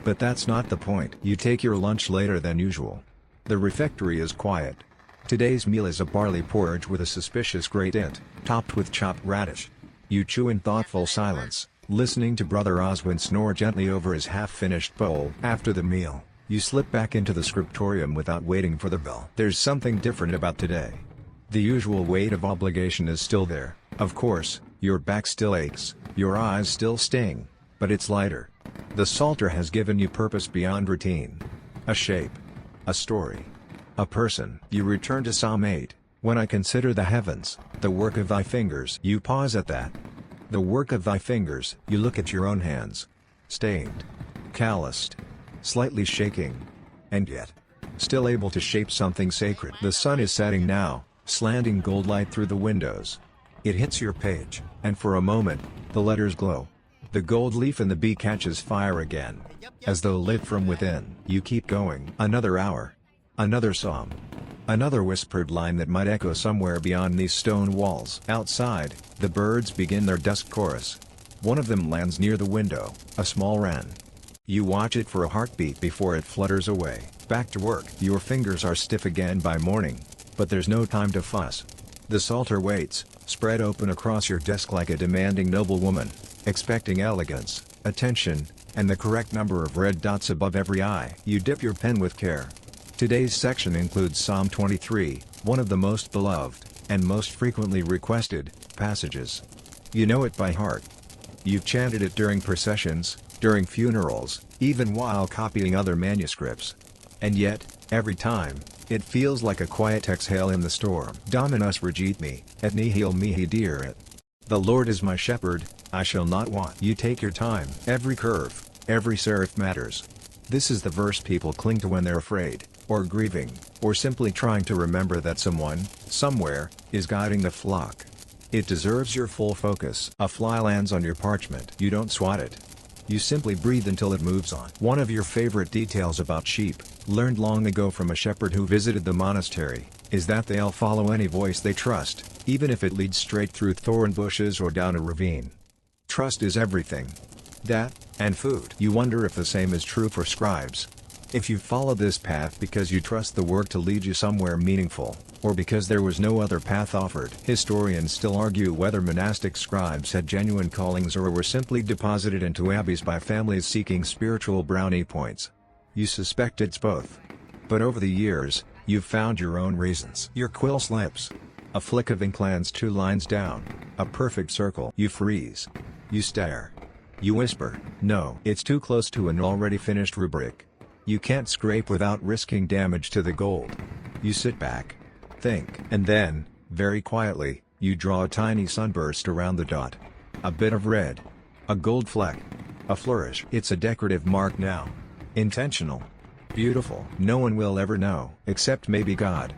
But that's not the point. You take your lunch later than usual. The refectory is quiet. Today's meal is a barley porridge with a suspicious gradient, topped with chopped radish. You chew in thoughtful silence, listening to Brother Oswin snore gently over his half-finished bowl. After the meal, you slip back into the scriptorium without waiting for the bell. There's something different about today. The usual weight of obligation is still there, of course, your back still aches, your eyes still sting, but it's lighter. The psalter has given you purpose beyond routine. A shape. A story. A person. You return to Psalm 8, when I consider the heavens, the work of thy fingers. You pause at that. The work of thy fingers. You look at your own hands. Stained. Calloused. Slightly shaking. And yet, still able to shape something sacred. The sun is setting now, slanting gold light through the windows. It hits your page, and for a moment, the letters glow. The gold leaf in the B catches fire again. As though lit from within. You keep going. Another hour. Another psalm. Another whispered line that might echo somewhere beyond these stone walls. Outside, the birds begin their dusk chorus. One of them lands near the window, a small wren. You watch it for a heartbeat before it flutters away. Back to work. Your fingers are stiff again by morning, but there's no time to fuss. The psalter waits, spread open across your desk like a demanding noblewoman, expecting elegance, attention, and the correct number of red dots above every I. You dip your pen with care. Today's section includes Psalm 23, one of the most beloved, and most frequently requested, passages. You know it by heart. You've chanted it during processions, during funerals, even while copying other manuscripts. And yet, every time, it feels like a quiet exhale in the storm. Dominus regit me, et nihil mihi deerit. The Lord is my shepherd, I shall not want. You take your time. Every curve, every serif matters. This is the verse people cling to when they're afraid, or grieving, or simply trying to remember that someone, somewhere, is guiding the flock. It deserves your full focus. A fly lands on your parchment. You don't swat it. You simply breathe until it moves on. One of your favorite details about sheep, learned long ago from a shepherd who visited the monastery, is that they'll follow any voice they trust, even if it leads straight through thorn bushes or down a ravine. Trust is everything. That, and food. You wonder if the same is true for scribes. If you follow this path because you trust the work to lead you somewhere meaningful, or because there was no other path offered. Historians still argue whether monastic scribes had genuine callings or were simply deposited into abbeys by families seeking spiritual brownie points. You suspect it's both. But over the years, you've found your own reasons. Your quill slips. A flick of ink lands 2 lines down, a perfect circle. You freeze. You stare. You whisper, no, it's too close to an already finished rubric. You can't scrape without risking damage to the gold. You sit back. Think. And then, very quietly, you draw a tiny sunburst around the dot. A bit of red. A gold fleck. A flourish. It's a decorative mark now. Intentional. Beautiful. No one will ever know, except maybe God.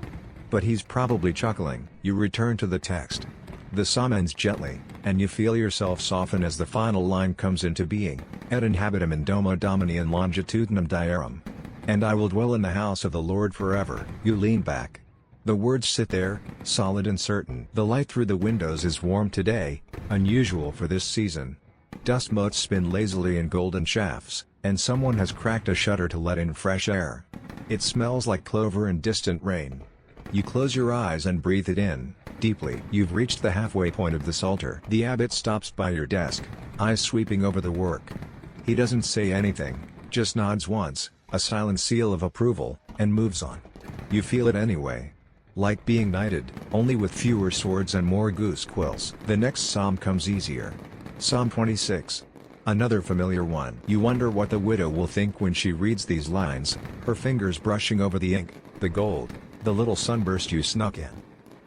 But he's probably chuckling. You return to the text. The psalm ends gently, and you feel yourself soften as the final line comes into being, et inhabitum in domo Domini in longitudinum dierum. And I will dwell in the house of the Lord forever. You lean back. The words sit there, solid and certain. The light through the windows is warm today, unusual for this season. Dust motes spin lazily in golden shafts, and someone has cracked a shutter to let in fresh air. It smells like clover and distant rain. You close your eyes and breathe it in, deeply. You've reached the halfway point of the psalter. The abbot stops by your desk, eyes sweeping over the work. He doesn't say anything, just nods once, a silent seal of approval, and moves on. You feel it anyway. Like being knighted, only with fewer swords and more goose quills. The next psalm comes easier. Psalm 26. Another familiar one. You wonder what the widow will think when she reads these lines, her fingers brushing over the ink, the gold, the little sunburst you snuck in.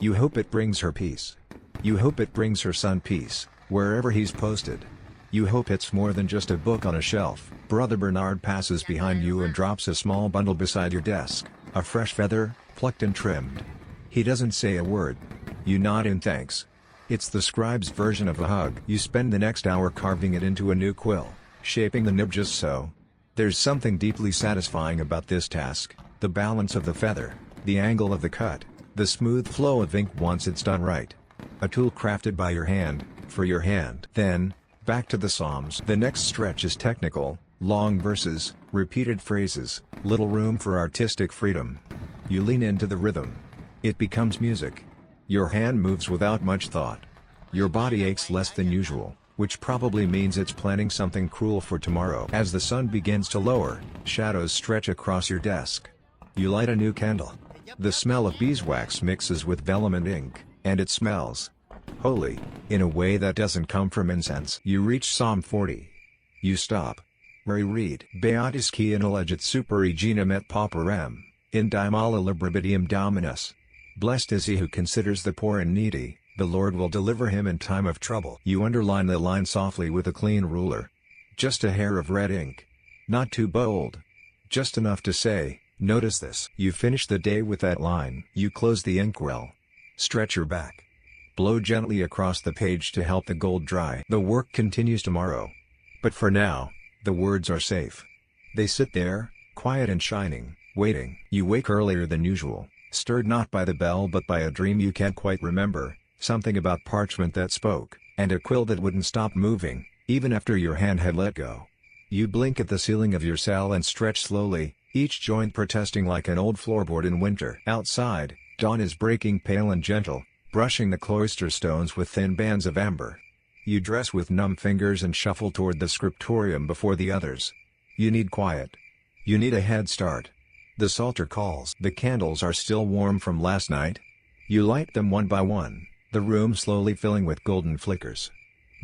You hope it brings her peace. You hope it brings her son peace, wherever he's posted. You hope it's more than just a book on a shelf. Brother Bernard passes behind you and drops a small bundle beside your desk, a fresh feather, plucked and trimmed. He doesn't say a word. You nod in thanks. It's the scribe's version of a hug. You spend the next hour carving it into a new quill, shaping the nib just so. There's something deeply satisfying about this task, the balance of the feather, the angle of the cut, the smooth flow of ink once it's done right. A tool crafted by your hand, for your hand. Then, back to the Psalms. The next stretch is technical, long verses, repeated phrases, little room for artistic freedom. You lean into the rhythm. It becomes music. Your hand moves without much thought. Your body aches less than usual, which probably means it's planning something cruel for tomorrow. As the sun begins to lower, shadows stretch across your desk. You light a new candle. The smell of beeswax mixes with vellum and ink, and it smells holy, in a way that doesn't come from incense. You reach Psalm 40. You stop. Reread. Beatus qui intellegit super reginam et pauperem, in dimala libribitium dominus. Blessed is he who considers the poor and needy, the Lord will deliver him in time of trouble. You underline the line softly with a clean ruler. Just a hair of red ink. Not too bold. Just enough to say, notice this. You finish the day with that line. You close the inkwell. Stretch your back. Blow gently across the page to help the gold dry. The work continues tomorrow. But for now, the words are safe. They sit there, quiet and shining, waiting. You wake earlier than usual. Stirred not by the bell but by a dream you can't quite remember, something about parchment that spoke, and a quill that wouldn't stop moving, even after your hand had let go. You blink at the ceiling of your cell and stretch slowly, each joint protesting like an old floorboard in winter. Outside, dawn is breaking pale and gentle, brushing the cloister stones with thin bands of amber. You dress with numb fingers and shuffle toward the scriptorium before the others. You need quiet. You need a head start. The psalter calls. The candles are still warm from last night. You light them one by one, the room slowly filling with golden flickers.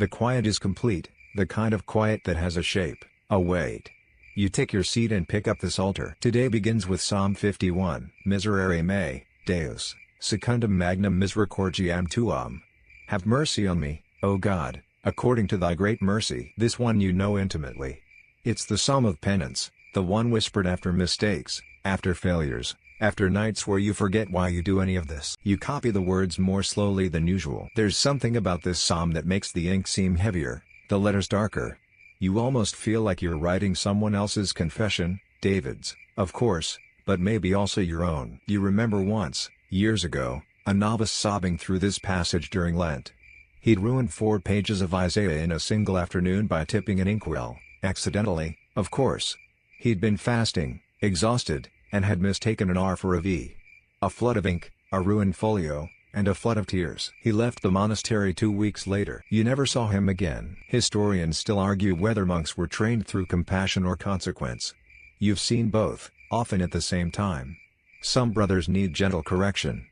The quiet is complete, the kind of quiet that has a shape, a weight. You take your seat and pick up the psalter. Today begins with Psalm 51, Miserere me, Deus, secundum magnum misericordiam tuam. Have mercy on me, O God, according to thy great mercy. This one you know intimately. It's the psalm of penance, the one whispered after mistakes, after failures, after nights where you forget why you do any of this. You copy the words more slowly than usual. There's something about this psalm that makes the ink seem heavier, the letters darker. You almost feel like you're writing someone else's confession, David's, of course, but maybe also your own. You remember once, years ago, a novice sobbing through this passage during Lent. He'd ruined 4 pages of Isaiah in a single afternoon by tipping an inkwell, accidentally, of course. He'd been fasting, exhausted, and had mistaken an R for a V. A flood of ink, a ruined folio, and a flood of tears. He left the monastery 2 weeks later. You never saw him again. Historians still argue whether monks were trained through compassion or consequence. You've seen both, often at the same time. Some brothers need gentle correction.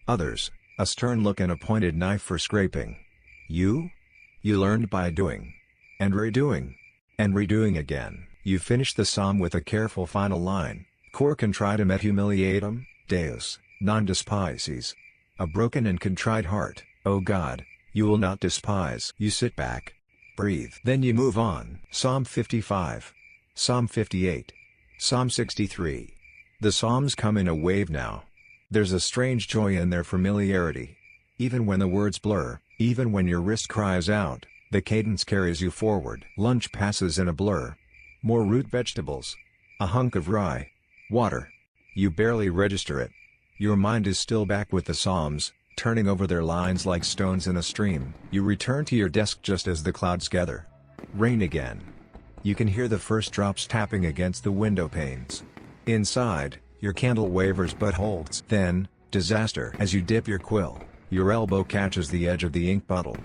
Others, a stern look and a pointed knife for scraping. You? You learned by doing. And redoing. And redoing again. You finish the psalm with a careful final line. Cor contritum et humiliatum, Deus, non despices. A broken and contrite heart, O God, you will not despise. You sit back. Breathe. Then you move on. Psalm 55. Psalm 58. Psalm 63. The psalms come in a wave now. There's a strange joy in their familiarity. Even when the words blur, even when your wrist cries out, the cadence carries you forward. Lunch passes in a blur. More root vegetables. A hunk of rye. Water. You barely register it. Your mind is still back with the psalms, turning over their lines like stones in a stream. You return to your desk just as the clouds gather. Rain again. You can hear the first drops tapping against the window panes. Inside, your candle wavers but holds. Then, disaster. As you dip your quill, your elbow catches the edge of the ink bottle.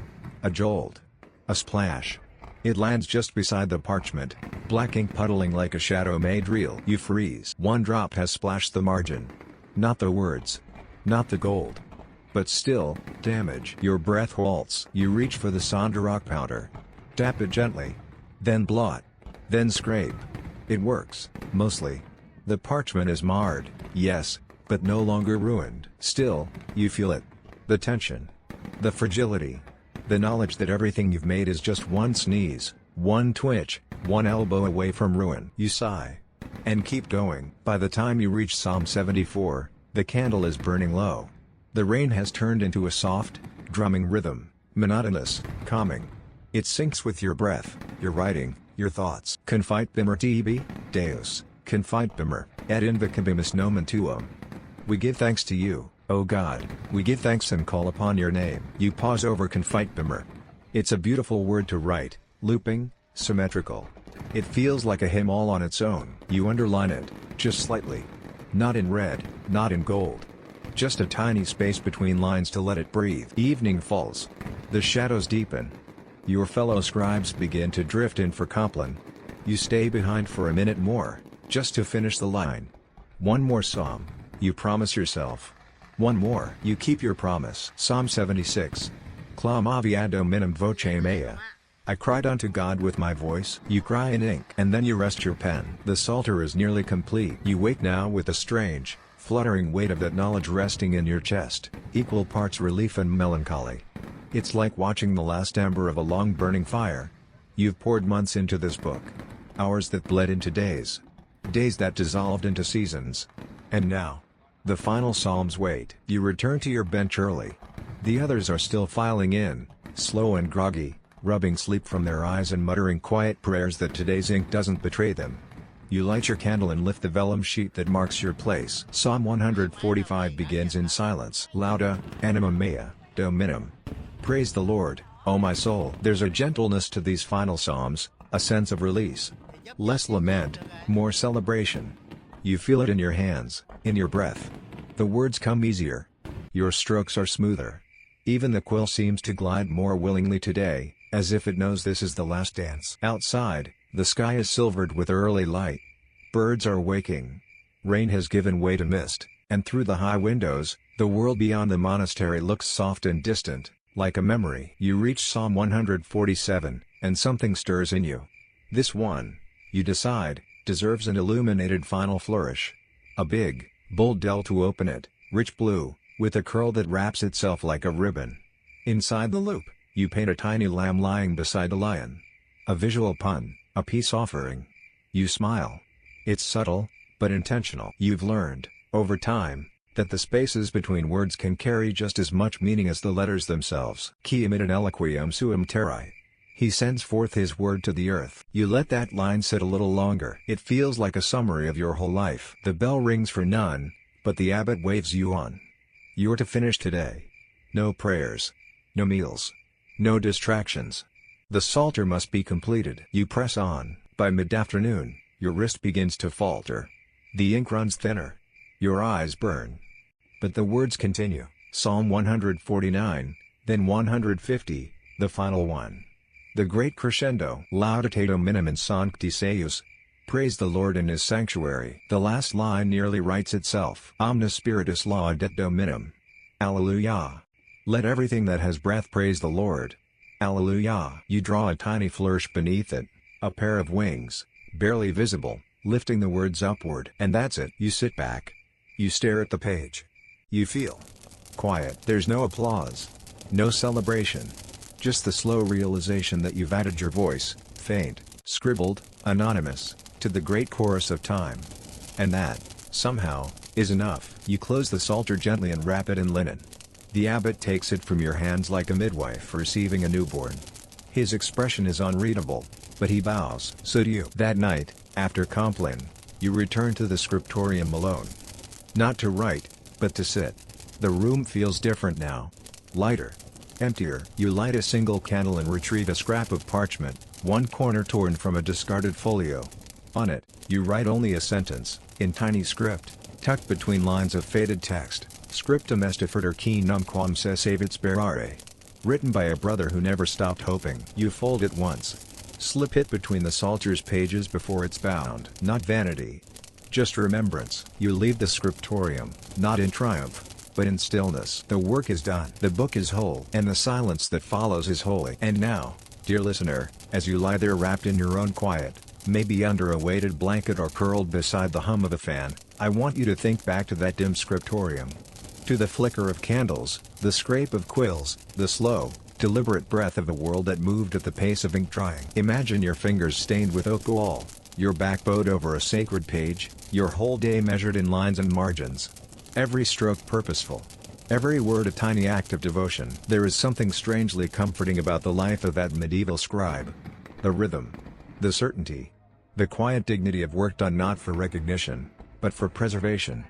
A jolt. A splash. It lands just beside the parchment, black ink puddling like a shadow made real. You freeze. One drop has splashed the margin. Not the words. Not the gold. But still, damage. Your breath halts. You reach for the Sonderock powder. Tap it gently. Then blot. Then scrape. It works, mostly. The parchment is marred, yes, but no longer ruined. Still, you feel it. The tension. The fragility. The knowledge that everything you've made is just one sneeze, one twitch, one elbow away from ruin. You sigh. And keep going. By the time you reach Psalm 74, the candle is burning low. The rain has turned into a soft, drumming rhythm, monotonous, calming. It syncs with your breath, your writing, your thoughts. Confite bimmer tibi, Deus, confite bimmer, et invocabimus nomen tuum. We give thanks to you, O God, we give thanks and call upon your name. You pause over confite bimmer. It's a beautiful word to write, looping, symmetrical. It feels like a hymn all on its own. You underline it, just slightly. Not in red, not in gold. Just a tiny space between lines to let it breathe. Evening falls. The shadows deepen. Your fellow scribes begin to drift in for Compline. You stay behind for a minute more, just to finish the line. One more psalm, you promise yourself. One more. You keep your promise. Psalm 76. Clamavi ad Dominum voce mea. I cried unto God with my voice. You cry in ink. And then you rest your pen. The psalter is nearly complete. You wake now with a strange, fluttering weight of that knowledge resting in your chest, equal parts relief and melancholy. It's like watching the last ember of a long burning fire. You've poured months into this book. Hours that bled into days. Days that dissolved into seasons. And now, the final psalms wait. You return to your bench early. The others are still filing in, slow and groggy, rubbing sleep from their eyes and muttering quiet prayers that today's ink doesn't betray them. You light your candle and lift the vellum sheet that marks your place. Psalm 145 begins in silence. Lauda, anima mea, Dominum. Praise the Lord, O my soul. There's a gentleness to these final psalms, a sense of release. Less lament, more celebration. You feel it in your hands, in your breath. The words come easier. Your strokes are smoother. Even the quill seems to glide more willingly today, as if it knows this is the last dance. Outside, the sky is silvered with early light. Birds are waking. Rain has given way to mist, and through the high windows, the world beyond the monastery looks soft and distant, like a memory. You reach Psalm 147, and something stirs in you. This one, you decide, deserves an illuminated final flourish. A big, bold dell to open it, rich blue, with a curl that wraps itself like a ribbon. Inside the loop, you paint a tiny lamb lying beside a lion. A visual pun, a peace offering. You smile. It's subtle, but intentional. You've learned, over time, that the spaces between words can carry just as much meaning as the letters themselves. Qui imit in eloquium suum terrae. He sends forth his word to the earth. You let that line sit a little longer. It feels like a summary of your whole life. The bell rings for none, but the abbot waves you on. You're to finish today. No prayers. No meals. No distractions. The psalter must be completed. You press on. By mid-afternoon, your wrist begins to falter. The ink runs thinner. Your eyes burn. But the words continue. Psalm 149, then 150, the final one. The great crescendo. Laudate Dominum in sanctis eius. Praise the Lord in his sanctuary. The last line nearly writes itself. Omnis spiritus laudet Dominum. Alleluia. Let everything that has breath praise the Lord. Alleluia. You draw a tiny flourish beneath it, a pair of wings, barely visible, lifting the words upward. And that's it. You sit back. You stare at the page. You feel quiet. There's no applause. No celebration. Just the slow realization that you've added your voice, faint, scribbled, anonymous, to the great chorus of time. And that, somehow, is enough. You close the psalter gently and wrap it in linen. The abbot takes it from your hands like a midwife receiving a newborn. His expression is unreadable, but he bows. So do you. That night, after Compline, you return to the scriptorium alone. Not to write, but to sit. The room feels different now. Lighter. Emptier. You light a single candle and retrieve a scrap of parchment, one corner torn from a discarded folio. On it, you write only a sentence, in tiny script, tucked between lines of faded text. Scriptum est efferter numquam cessavit sperare. Written by a brother who never stopped hoping. You fold it once. Slip it between the psalter's pages before it's bound. Not vanity. Just remembrance. You leave the scriptorium, not in triumph, but in stillness. The work is done. The book is whole. And the silence that follows is holy. And now, dear listener, as you lie there wrapped in your own quiet, maybe under a weighted blanket or curled beside the hum of a fan, I want you to think back to that dim scriptorium. To the flicker of candles, the scrape of quills, the slow, deliberate breath of the world that moved at the pace of ink drying. Imagine your fingers stained with oak gall, your back bowed over a sacred page, your whole day measured in lines and margins. Every stroke purposeful. Every word a tiny act of devotion. There is something strangely comforting about the life of that medieval scribe. The rhythm. The certainty. The quiet dignity of work done not for recognition, but for preservation.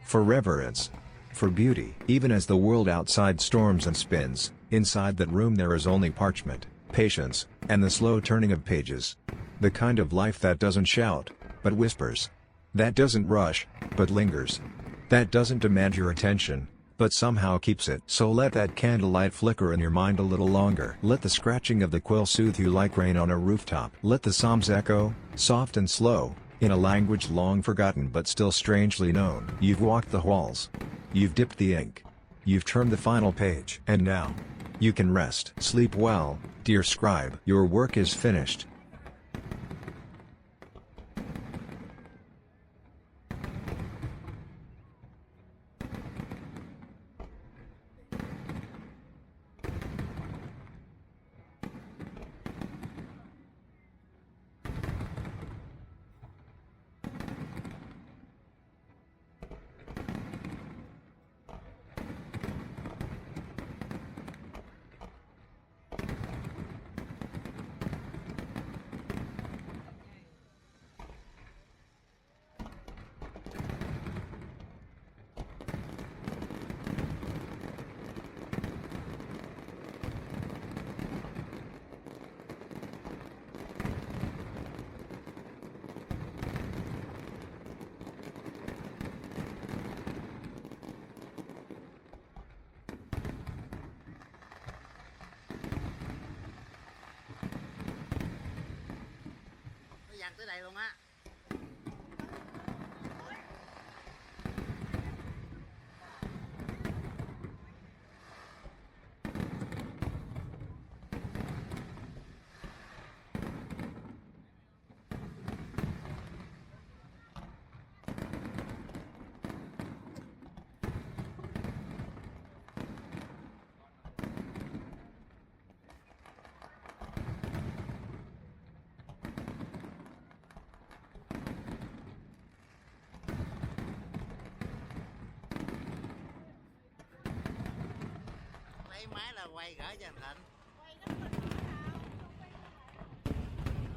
For reverence. For beauty. Even as the world outside storms and spins, inside that room there is only parchment, patience, and the slow turning of pages. The kind of life that doesn't shout, but whispers. That doesn't rush, but lingers. That doesn't demand your attention, but somehow keeps it. So let that candlelight flicker in your mind a little longer. Let the scratching of the quill soothe you like rain on a rooftop. Let the psalms echo, soft and slow, in a language long forgotten but still strangely known. You've walked the halls. You've dipped the ink. You've turned the final page. And now, you can rest. Sleep well, dear scribe. Your work is finished. tới đây luôn á. Lấy máy là quay gỡ cho anh Thịnh. Quay nó không có đỏ đâu, không quay nó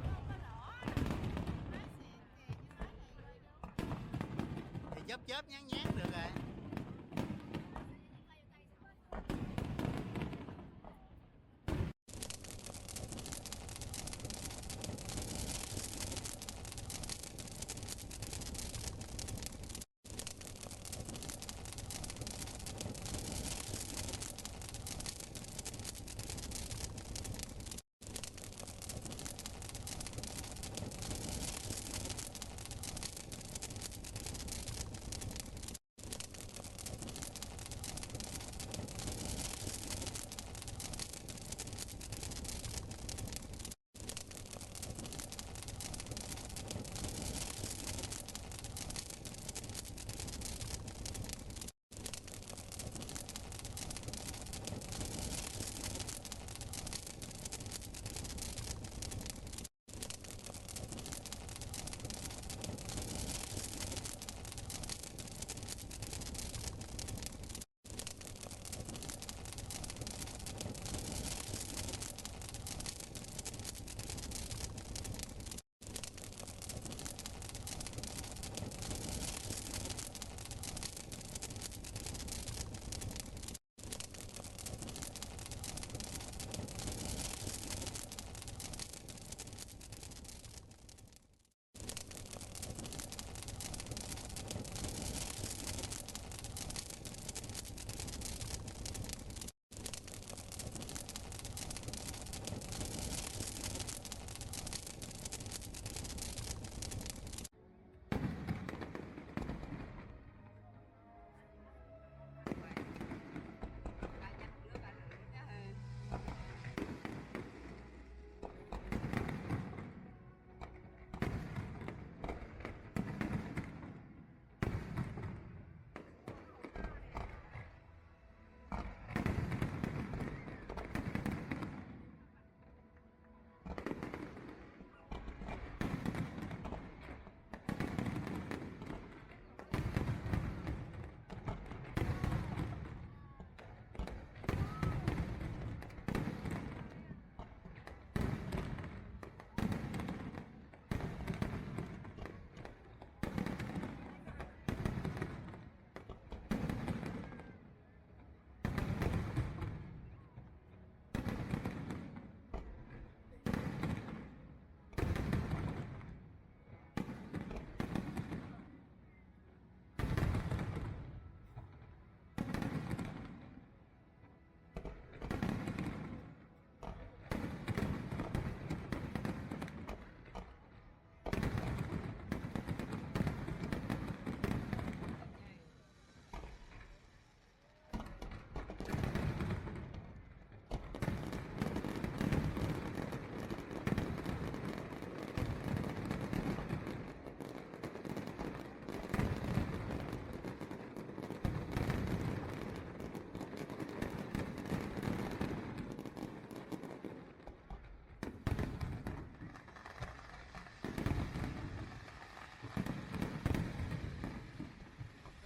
không có đỏ. Máy xịn kìa, chứ máy này quay đâu. Thì chớp nhán được rồi.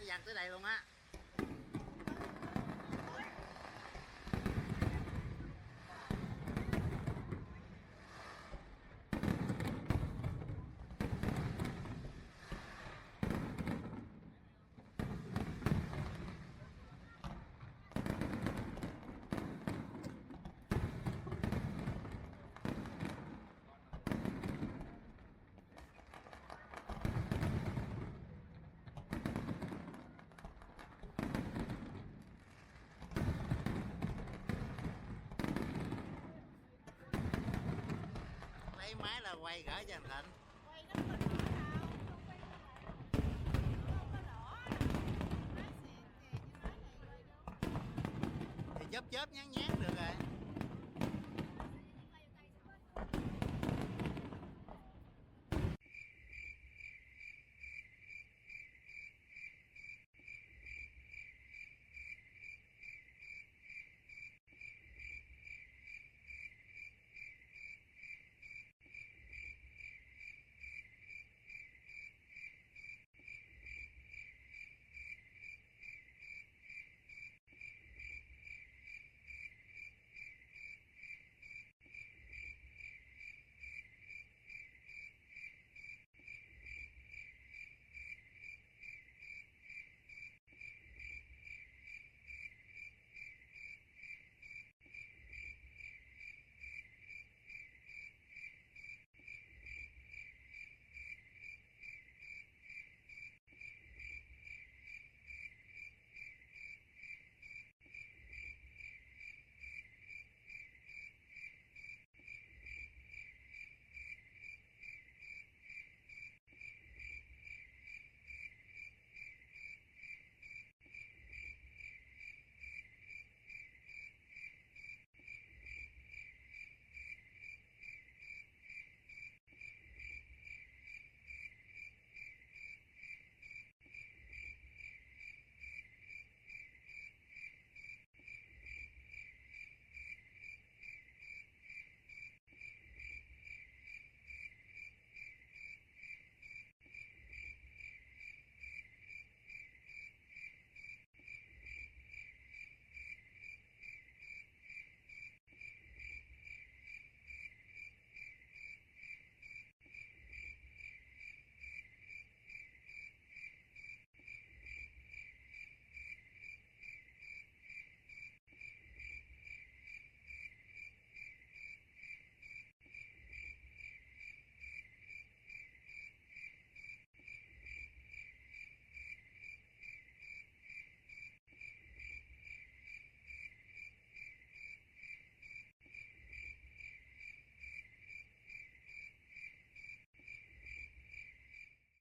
Dàn tới đây luôn á. Lấy máy là quay gỡ cho anh Thịnh. Quay nó chớp chớp nhán nhán được rồi.